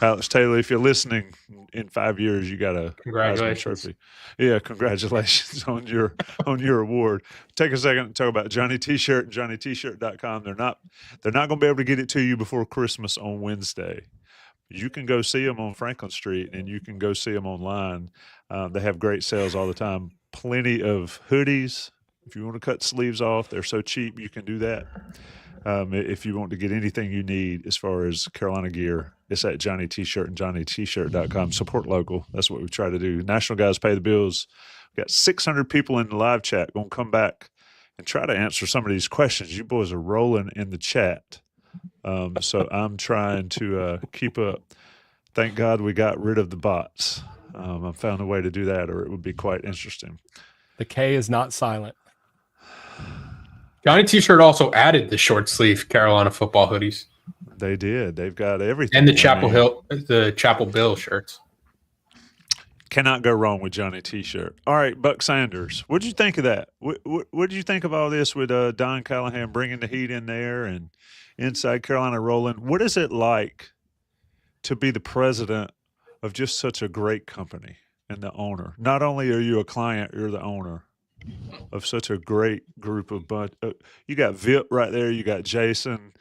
Alex Taylor, if you're listening, in 5 years you got a Heisman Congratulations. Trophy. Yeah, congratulations on your award. Take a second and talk about Johnny T-shirt and JohnnyT-shirt.com. They're not going to be able to get it to you before Christmas on Wednesday. You can go see them on Franklin Street, and you can go see them online. They have great sales all the time. Plenty of hoodies. If you want to cut sleeves off, they're so cheap you can do that. If you want to get anything you need as far as Carolina gear, it's at Johnny T-shirt and JohnnyT-shirt.com. Support local. That's what we try to do. National guys pay the bills. We've got 600 people in the live chat. Going to come back and try to answer some of these questions. You boys are rolling in the chat. So I'm trying to keep up. Thank God we got rid of the bots. I found a way to do that, or it would be quite interesting. The K is not silent. Johnny T-shirt also added the short sleeve Carolina football hoodies They did. They've got everything. and the Chapel Bill shirts. Cannot go wrong with Johnny T-shirt. All right, Buck Sanders. What did you think of that? What did you think of all this with Don Callahan bringing the heat in there and inside Carolina rolling? What is it like to be the president of just such a great company and the owner? Not only are you a client, you're the owner of such a great group of you got Vip right there. You got Jason.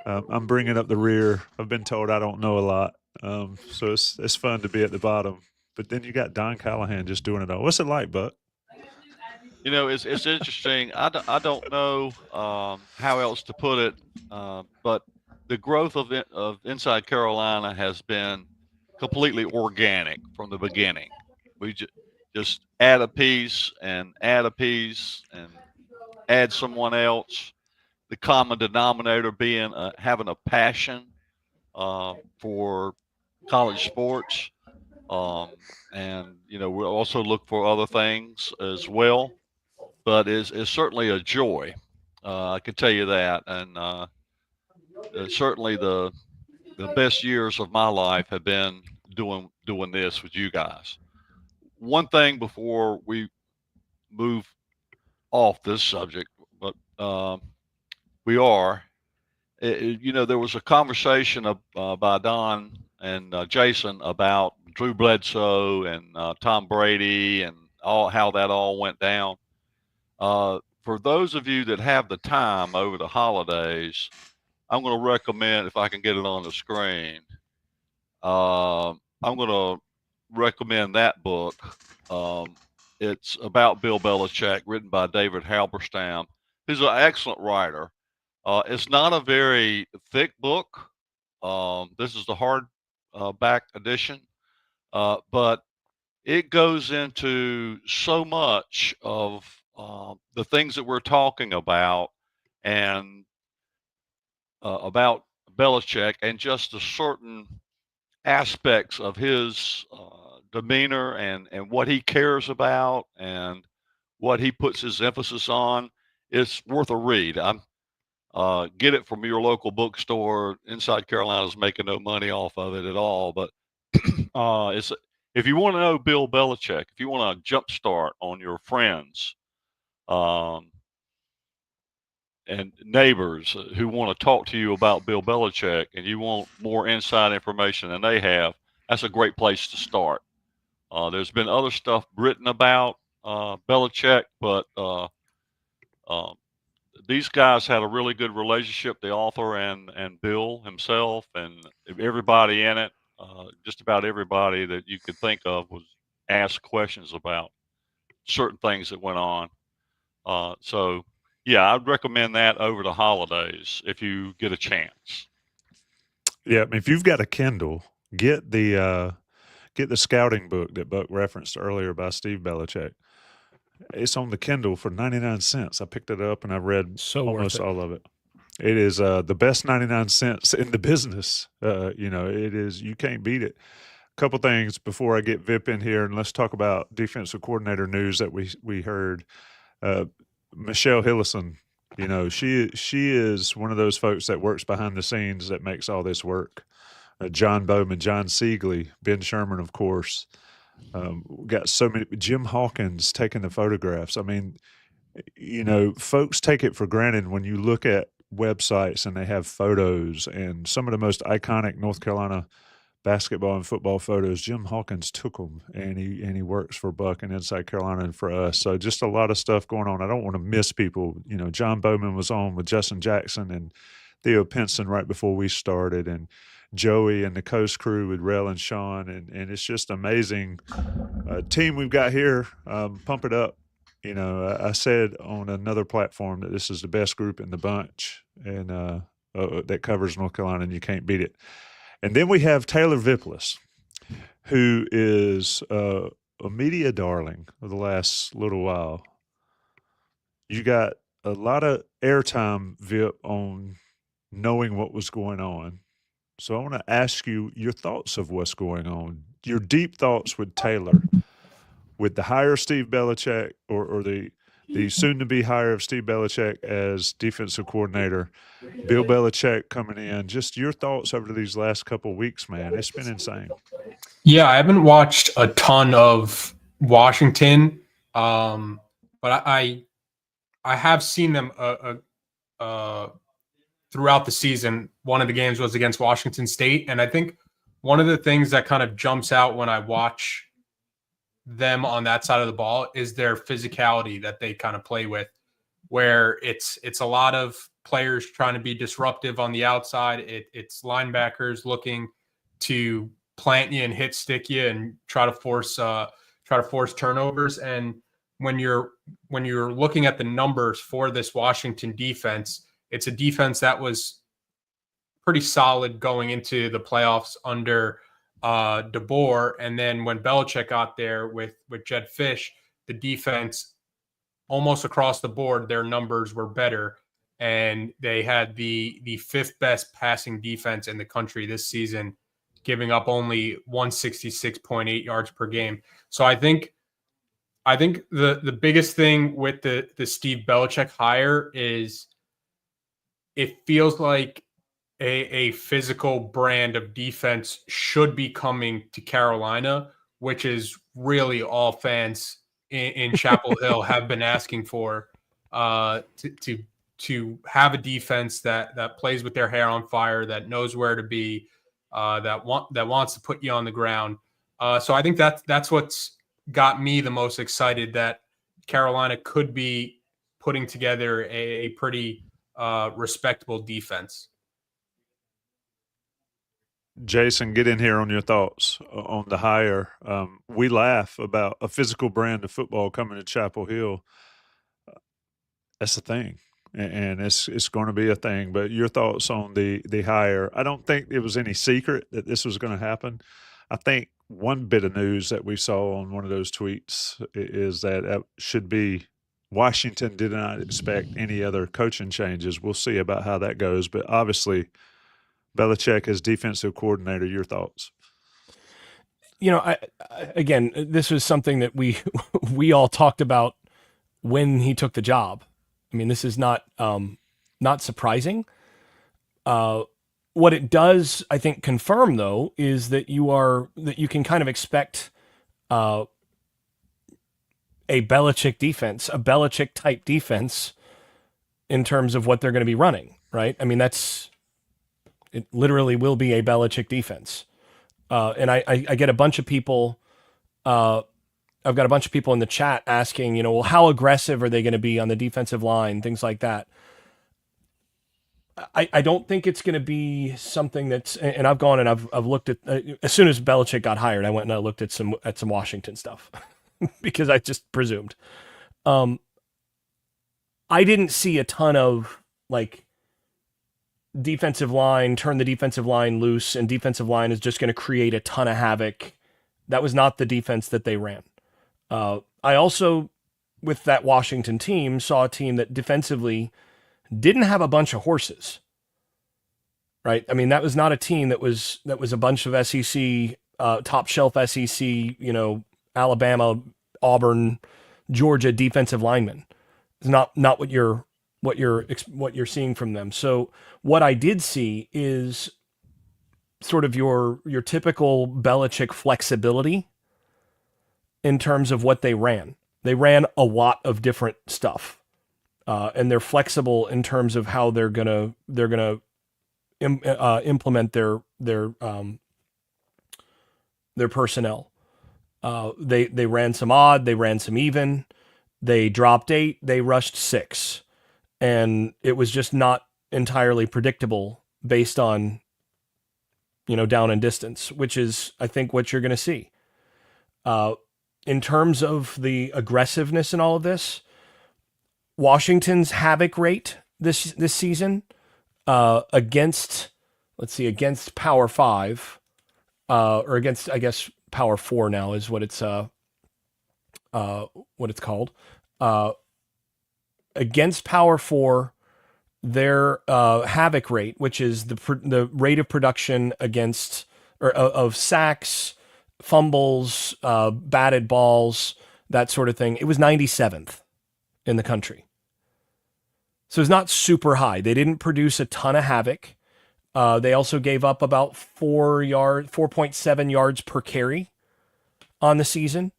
I'm bringing up the rear. I've been told I don't know a lot, so it's fun to be at the bottom. But then you got Don Callahan just doing it all. What's it like, Buck? You know, it's interesting. I don't know how else to put it, but the growth of Inside Carolina has been completely organic from the beginning. We just add a piece and add a piece and add someone else. The common denominator being having a passion for college sports. And, you know, we'll also look for other things as well, but it's certainly a joy. I can tell you that. And certainly the best years of my life have been doing this with you guys. One thing before we move off this subject, but you know, there was a conversation by Don and Jason about Drew Bledsoe and Tom Brady and how that all went down. For those of you that have the time over the holidays, I'm going to recommend, if I can get it on the screen, I'm going to recommend that book. It's about Bill Belichick, written by David Halberstam, who's an excellent writer. It's not a very thick book. This is the hardback edition, but it goes into so much of the things that we're talking about and about Belichick and just the certain aspects of his demeanor and what he cares about and what he puts his emphasis on. It's worth a read. Get it from your local bookstore. Inside Carolina's making no money off of it at all, but if you want to know Bill Belichick, if you want to jumpstart on your friends and neighbors who want to talk to you about Bill Belichick and you want more inside information than they have, that's a great place to start. There's been other stuff written about Belichick, but these guys had a really good relationship, the author and Bill himself and everybody in it. Just about everybody that you could think of was asked questions about certain things that went on. So, yeah, I'd recommend that over the holidays if you get a chance. Yeah, if you've got a Kindle, get the scouting book that Buck referenced earlier by Steve Belichick. It's on the Kindle for 99 cents. I picked it up and I've read almost all of it. It is the best 99 cents in the business. You know, it is. You can't beat it. A couple things before I get Vip in here, and let's talk about defensive coordinator news that we heard. Michelle Hillison, you know, she is one of those folks that works behind the scenes that makes all this work. John Bowman, John Siegley, Ben Sherman, of course. Got so many. Jim Hawkins taking the photographs. I mean, folks take it for granted when you look at websites and they have photos, and some of the most iconic North Carolina basketball and football photos, Jim Hawkins took them, and he works for Buck and Inside Carolina and for us. So just a lot of stuff going on. I don't want to miss people. John Bowman was on with Justin Jackson and Theo Pinson right before we started, and Joey and the Coast Crew with Rel and Sean, and it's just amazing team we've got here. Pump it up. I said on another platform that this is the best group in the bunch, and that covers North Carolina, and you can't beat it. And then we have Taylor Vippolis, who is a media darling of the last little while. You got a lot of airtime, Vip, on knowing what was going on. So I want to ask you your thoughts of what's going on, your deep thoughts with Taylor, with the hire of Steve Belichick, or the soon-to-be hire of Steve Belichick as defensive coordinator, Bill Belichick coming in. Just your thoughts over these last couple of weeks, man. It's been insane. Yeah, I haven't watched a ton of Washington, but I have seen them throughout the season. One of the games was against Washington State, and I think one of the things that kind of jumps out when I watch them on that side of the ball is their physicality that they kind of play with, where it's a lot of players trying to be disruptive on the outside. It's linebackers looking to plant you and hit stick you and try to force turnovers. And when you're looking at the numbers for this Washington defense, it's a defense that was pretty solid going into the playoffs under DeBoer, and then when Belichick got there with Jed Fish, the defense almost across the board, their numbers were better, and they had the fifth best passing defense in the country this season, giving up only 166.8 yards per game. So I think the biggest thing with the Steve Belichick hire is it feels like a physical brand of defense should be coming to Carolina, which is really all fans in Chapel Hill have been asking for, to have a defense that plays with their hair on fire, that knows where to be, that wants to put you on the ground. So I think that's what's got me the most excited, that Carolina could be putting together a pretty respectable defense. Jason, get in here on your thoughts on the hire. We laugh about a physical brand of football coming to Chapel Hill. That's the thing, and it's going to be a thing. But your thoughts on the hire? I don't think it was any secret that this was going to happen. I think one bit of news that we saw on one of those tweets is that should be Washington did not expect any other coaching changes. We'll see about how that goes, but obviously Belichick as defensive coordinator, your thoughts? Again, this was something that we all talked about when he took the job. I mean, this is not surprising. What it does, I think, confirm though, is that you can kind of expect a Belichick defense, a Belichick type defense, in terms of what they're going to be running, right? I mean, it literally will be a Belichick defense. And I get a bunch of people, I've got a bunch of people in the chat asking, well, how aggressive are they going to be on the defensive line, things like that. I don't think it's going to be something that's, and I've gone and I've looked at, as soon as Belichick got hired, I went and I looked at some Washington stuff because I just presumed. I didn't see a ton of defensive line, turn the defensive line loose, and defensive line is just going to create a ton of havoc. That was not the defense that they ran. I also, with that Washington team, saw a team that defensively didn't have a bunch of horses, right? I mean, that was not a team that was a bunch of SEC, top shelf SEC, Alabama, Auburn, Georgia defensive linemen. It's not what you're seeing from them. So what I did see is sort of your typical Belichick flexibility, in terms of what they ran. They ran a lot of different stuff, and they're flexible in terms of how they're gonna implement their personnel. They ran some odd, they ran some even, they dropped 8, they rushed 6, and it was just not entirely predictable based on, down and distance, which is, I think, what you're going to see. In terms of the aggressiveness in all of this, Washington's havoc rate this season against Power 5, or against, I guess, Power 4 now is what it's called. Against Power 4, their havoc rate, which is the rate of production against or of sacks, fumbles, batted balls, that sort of thing, it was 97th in the country. So it's not super high. They didn't produce a ton of havoc. They also gave up about 4.7 yards per carry on the season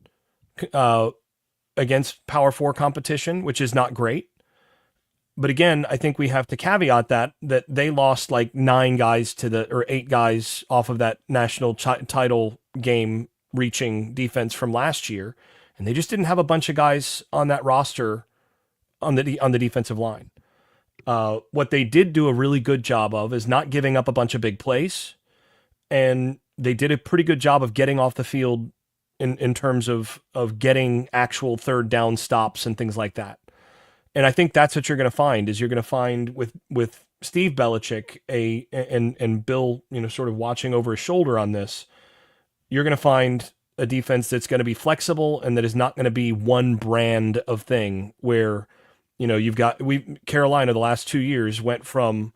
against Power 4 competition, which is not great. But again, I think we have to caveat that they lost like 8 guys off of that national title game reaching defense from last year, and they just didn't have a bunch of guys on that roster on the defensive line. What they did do a really good job of is not giving up a bunch of big plays, and they did a pretty good job of getting off the field in terms of getting actual third down stops and things like that. And I think that's what you're going to find with Steve Belichick and Bill, sort of watching over his shoulder on this. You're going to find a defense that's going to be flexible and that is not going to be one brand of thing where, Carolina the last 2 years went from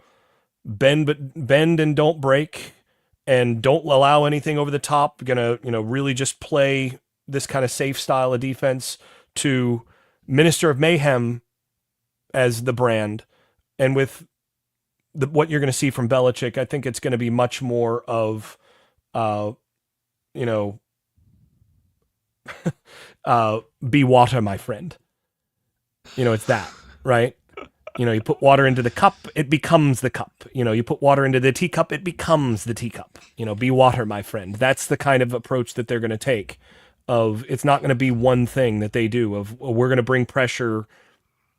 bend and don't break and don't allow anything over the top, going to, really just play this kind of safe style of defense, to Minister of Mayhem as the brand. And with what you're going to see from Belichick, I think it's going to be much more of, be water, my friend. It's that, right? You put water into the cup, it becomes the cup. You put water into the teacup, it becomes the teacup. Be water, my friend. That's the kind of approach that they're going to take. It's not going to be one thing that they do of, we're going to bring pressure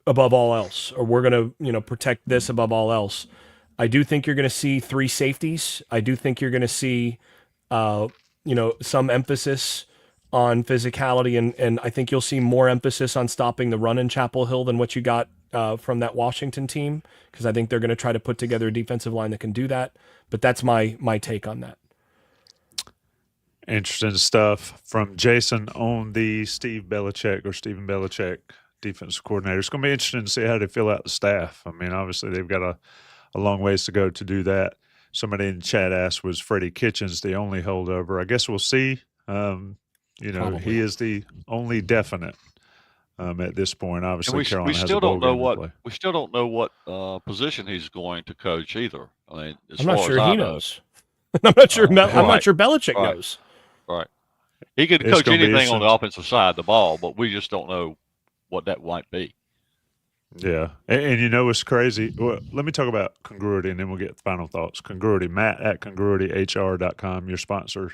above all else, or we're going to, protect this above all else. I do think you're going to see 3 safeties. I do think you're going to see, some emphasis on physicality, and I think you'll see more emphasis on stopping the run in Chapel Hill than what you got from that Washington team, because I think they're going to try to put together a defensive line that can do that. But that's my take on that. Interesting stuff from Jason on the Steven Belichick defensive coordinator. It's going to be interesting to see how they fill out the staff. I mean, obviously they've got a long ways to go to do that. Somebody in the chat asked, was Freddie Kitchens the only holdover? I guess we'll see. Probably. He is the only definite at this point. Obviously, Carolina we has still a bowl don't know game to what play. we still don't know what position he's going to coach either. I mean, I'm not sure he knows. I'm not sure. I'm not sure Belichick knows. Right. He could coach anything on the offensive side of the ball, but we just don't know what that might be. Yeah. And what's crazy? Well, let me talk about Congruity, and then we'll get final thoughts. Congruity, Matt at congruityhr.com, your sponsor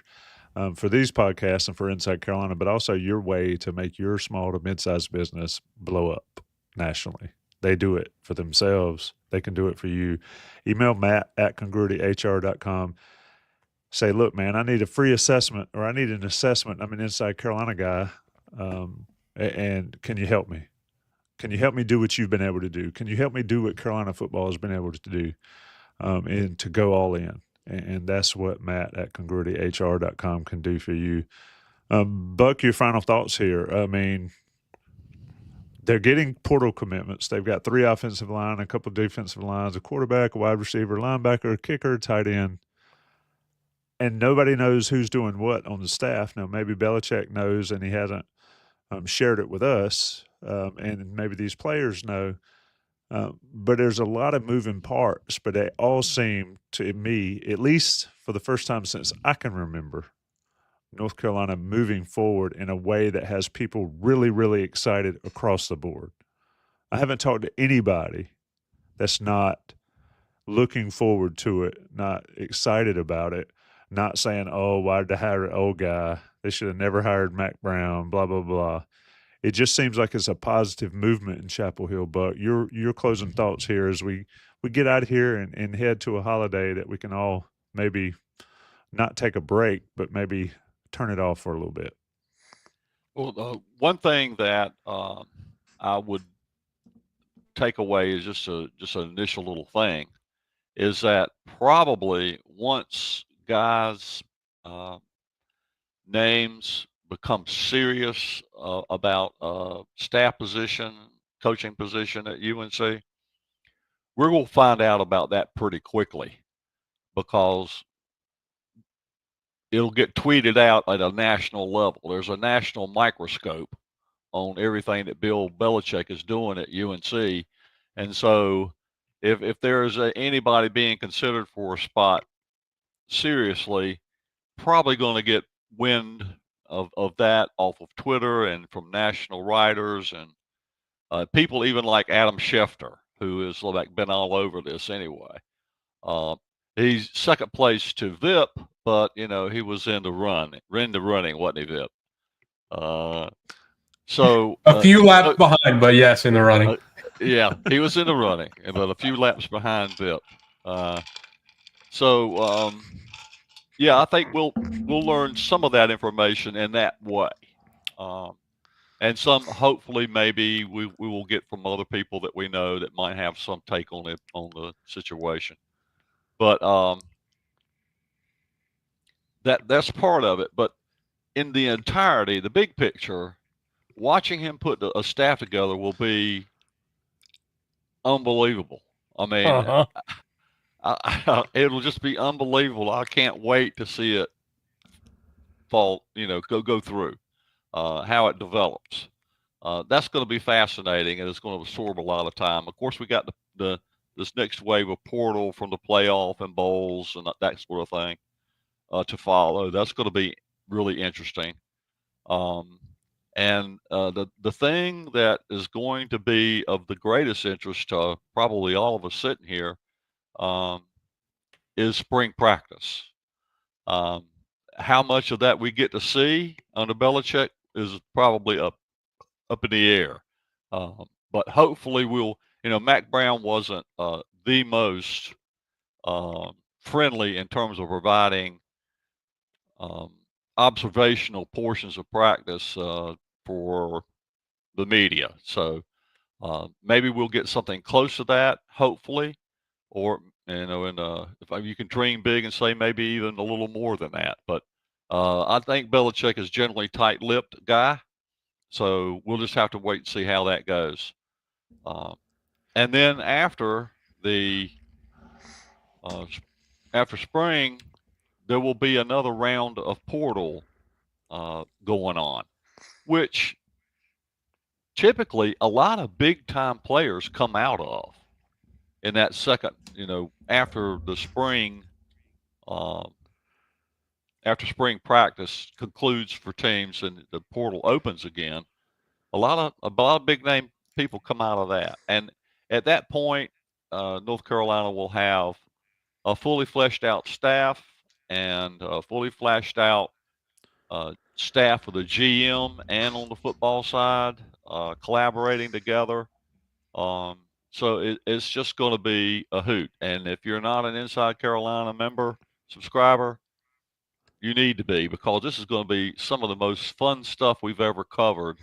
for these podcasts and for Inside Carolina, but also your way to make your small to mid-sized business blow up nationally. They do it for themselves. They can do it for you. Email Matt at congruityhr.com. Say, look, man, I need a free assessment, or I need an assessment. I'm an Inside Carolina guy, and can you help me? Can you help me do what you've been able to do? Can you help me do what Carolina football has been able to do, and to go all in? And that's what Matt at congruityhr.com can do for you. Buck, your final thoughts here. I mean, they're getting portal commitments. They've got 3 offensive line, a couple of defensive lines, a quarterback, a wide receiver, linebacker, a kicker, tight end. And nobody knows who's doing what on the staff. Now, maybe Belichick knows, and he hasn't shared it with us, and maybe these players know. But there's a lot of moving parts, but they all seem to me, at least for the first time since I can remember, North Carolina moving forward in a way that has people really, really excited across the board. I haven't talked to anybody that's not looking forward to it, not excited about it, not saying, oh, why did they hire an old guy? They should have never hired Mac Browne, blah, blah, blah. It just seems like it's a positive movement in Chapel Hill. But your closing thoughts here as we get out of here and head to a holiday that we can all maybe not take a break, but maybe turn it off for a little bit. Well, one thing that I would take away is just an initial little thing is that probably once guys' names become serious about staff position, coaching position at UNC, we're going to find out about that pretty quickly because it'll get tweeted out at a national level. There's a national microscope on everything that Bill Belichick is doing at UNC. And so if there's anybody being considered for a spot seriously, probably going to get wind of that off of Twitter and from national writers and people even like Adam Schefter, who has been all over this anyway. He's second place to Vip, but he was in the running, wasn't he, Vip? So a few laps behind, but yes, in the running. Yeah, he was in the running, but a few laps behind Vip. Yeah, I think we'll learn some of that information in that way, and some hopefully maybe we will get from other people that we know that might have some take on the situation. But that's part of it. But in the entirety, the big picture, watching him put a staff together will be unbelievable. I mean, it'll just be unbelievable. I can't wait to see it go through, how it develops. That's going to be fascinating, and it's going to absorb a lot of time. Of course, we got this next wave of portal from the playoff and bowls and that sort of thing to follow. That's going to be really interesting. And the thing that is going to be of the greatest interest to probably all of us sitting here is spring practice. How much of that we get to see under Belichick is probably up in the air. But hopefully Mac Browne wasn't the most friendly in terms of providing observational portions of practice for the media. So maybe we'll get something close to that, hopefully, or if you can dream big and say maybe even a little more than that. But I think Belichick is generally tight-lipped guy, so we'll just have to wait and see how that goes. And then after spring, there will be another round of portal going on, which typically a lot of big-time players come out of in that second, after the spring, after spring practice concludes for teams and the portal opens again. A lot of big-name people come out of that, and at that point, North Carolina will have a fully fleshed out staff and a fully fleshed out staff of the GM and on the football side collaborating together. So it's just going to be a hoot. And if you're not an Inside Carolina member, subscriber, you need to be, because this is going to be some of the most fun stuff we've ever covered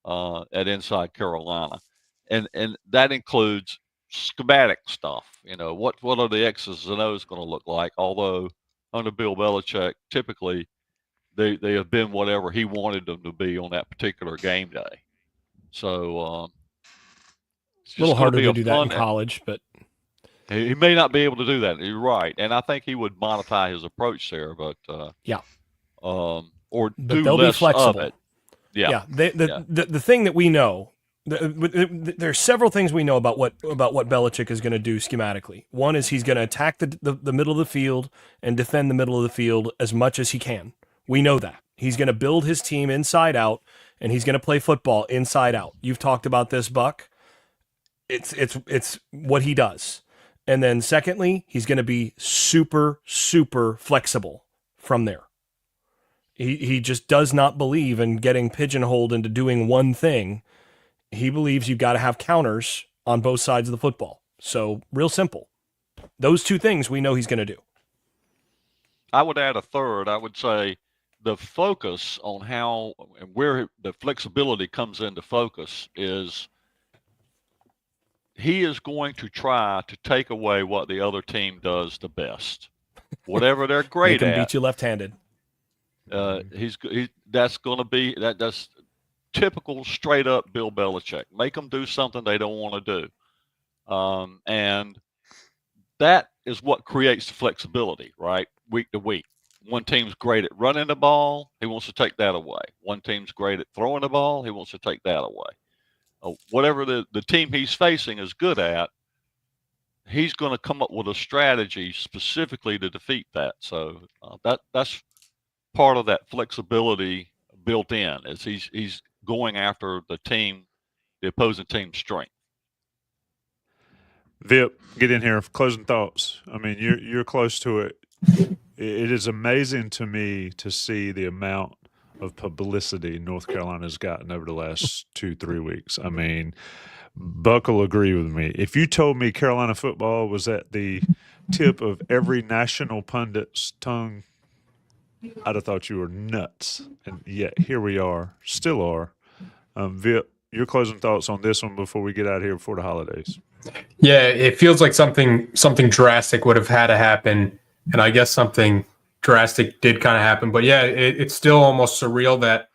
at Inside Carolina. And that includes schematic stuff. What are the X's and O's going to look like? Although under Bill Belichick, typically they have been whatever he wanted them to be on that particular game day. So it's a little harder to do that in fun college, but he may not be able to do that. You're right, and I think he would modify his approach there, but or do they'll less be flexible. of it. Yeah. The thing that we know, there's several things we know about what Belichick is going to do schematically. One is he's going to attack the middle of the field and defend the middle of the field as much as he can. We know that. He's going to build his team inside out, and he's going to play football inside out. You've talked about this, Buck. It's what he does. And then secondly, he's going to be super, super flexible from there. He just does not believe in getting pigeonholed into doing one thing. He believes you've got to have counters on both sides of the football. So real simple. Those two things we know he's going to do. I would add a third. I would say the focus on how and where the flexibility comes into focus is he is going to try to take away what the other team does the best, whatever they're great Make him at. beat you left-handed. That's going to be that's typical straight up Bill Belichick. Make them do something they don't want to do, and that is what creates the flexibility, right? Week to week. One team's great at running the ball, he wants to take that away. One team's great at throwing the ball, he wants to take that away. Whatever the team he's facing is good at, he's going to come up with a strategy specifically to defeat that. So that's part of that flexibility built in, is he's going after the opposing team's strength. Vip, get in here. Closing thoughts. I mean, you're close to it. It is amazing to me to see the amount of publicity North Carolina's gotten over the last 2-3 weeks. I mean, Buck will agree with me. If you told me Carolina football was at the tip of every national pundit's tongue, I'd have thought you were nuts. And yet here we are, still are. Vip, your closing thoughts on this one before we get out of here before the holidays. Yeah, it feels like something drastic would have had to happen, and I guess something drastic did kind of happen. But yeah, it's still almost surreal that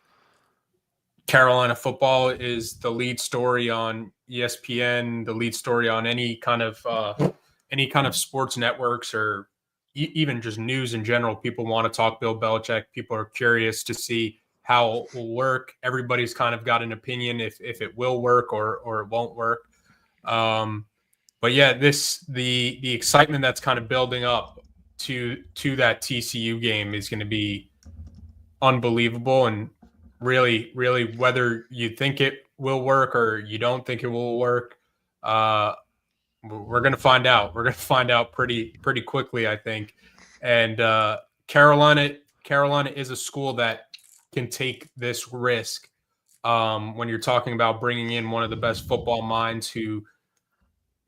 Carolina football is the lead story on ESPN, the lead story on any kind of sports networks, or even just news in general. People want to talk Bill Belichick. People are curious to see how it will work. Everybody's kind of got an opinion if it will work or it won't work. But yeah, the excitement that's kind of building up to that TCU game is going to be unbelievable. And really, really, whether you think it will work or you don't think it will work, we're going to find out. We're going to find out pretty quickly, I think. And Carolina is a school that can take this risk. When you're talking about bringing in one of the best football minds who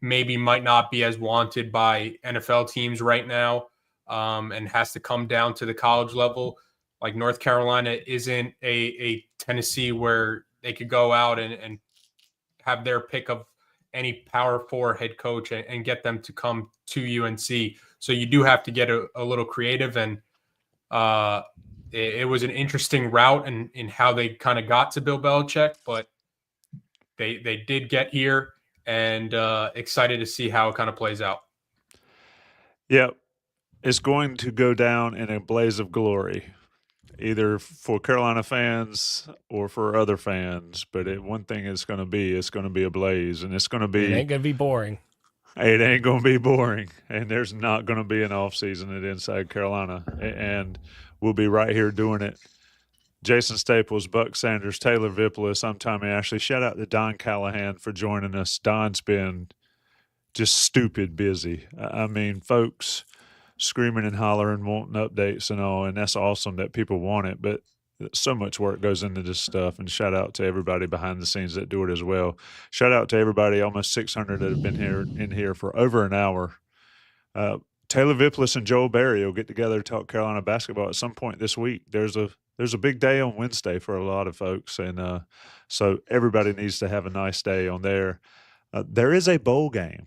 maybe might not be as wanted by NFL teams right now, and has to come down to the college level. Like North Carolina isn't a Tennessee where they could go out and have their pick of any Power 4 head coach and get them to come to UNC. So you do have to get a little creative, and it was an interesting route in how they kind of got to Bill Belichick, but they did get here, and excited to see how it kind of plays out. Yeah, it's going to go down in a blaze of glory, either for Carolina fans or for other fans. But one thing it's going to be a blaze, and it's going to be. It ain't going to be boring. It ain't going to be boring, and there's not going to be an off season at Inside Carolina, and we'll be right here doing it. Jason Staples, Buck Sanders, Taylor Vippolis, I'm Tommy Ashley. Shout out to Don Callahan for joining us. Don's been just stupid busy. I mean, folks screaming and hollering, wanting updates and all, and that's awesome that people want it, but so much work goes into this stuff, and shout out to everybody behind the scenes that do it as well. Shout out to everybody, almost 600 that have been in here for over an hour. Taylor Vippolis and Joel Berry will get together to talk Carolina basketball at some point this week. There's a big day on Wednesday for a lot of folks, and so everybody needs to have a nice day on there. There is a bowl game.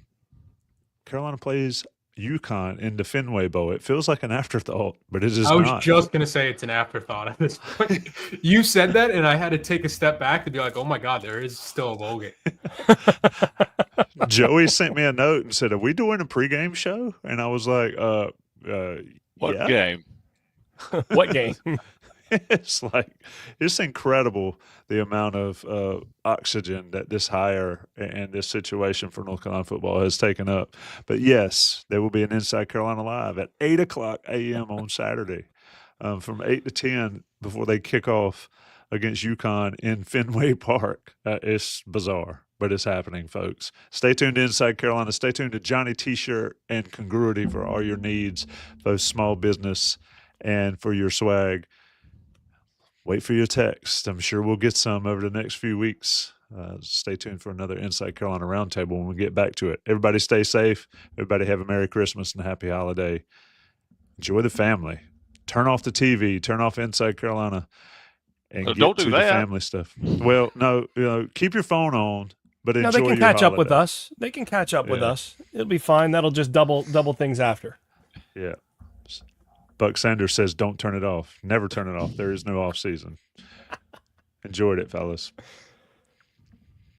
Carolina plays UConn in the Fenway Bowl. It feels like an afterthought, but it is not. I was just going to say it's an afterthought at this point. You said that, and I had to take a step back to be like, oh my God, there is still a bowl game. Joey sent me a note and said, are we doing a pregame show? And I was like, What yeah. game? What game? It's incredible the amount of oxygen that this hire and this situation for North Carolina football has taken up. But yes, there will be an Inside Carolina Live at 8:00 a.m. on Saturday. from 8 to 10 before they kick off against UConn in Fenway Park. It's bizarre, but it's happening, folks. Stay tuned to Inside Carolina. Stay tuned to Johnny T-shirt and Congruity for all your needs, both small business and for your swag. Wait for your text. I'm sure we'll get some over the next few weeks. Stay tuned for another Inside Carolina Roundtable when we get back to it. Everybody stay safe. Everybody have a Merry Christmas and a Happy Holiday. Enjoy the family. Turn off the TV. Turn off Inside Carolina. And get don't do to that. the family stuff. Well, no, keep your phone on, but enjoy No, they can your catch up with holiday. us. They can catch up with Yeah. us. It'll be fine. That'll just double things after. Yeah. Buck Sanders says, don't turn it off. Never turn it off. There is no off season. Enjoyed it, fellas.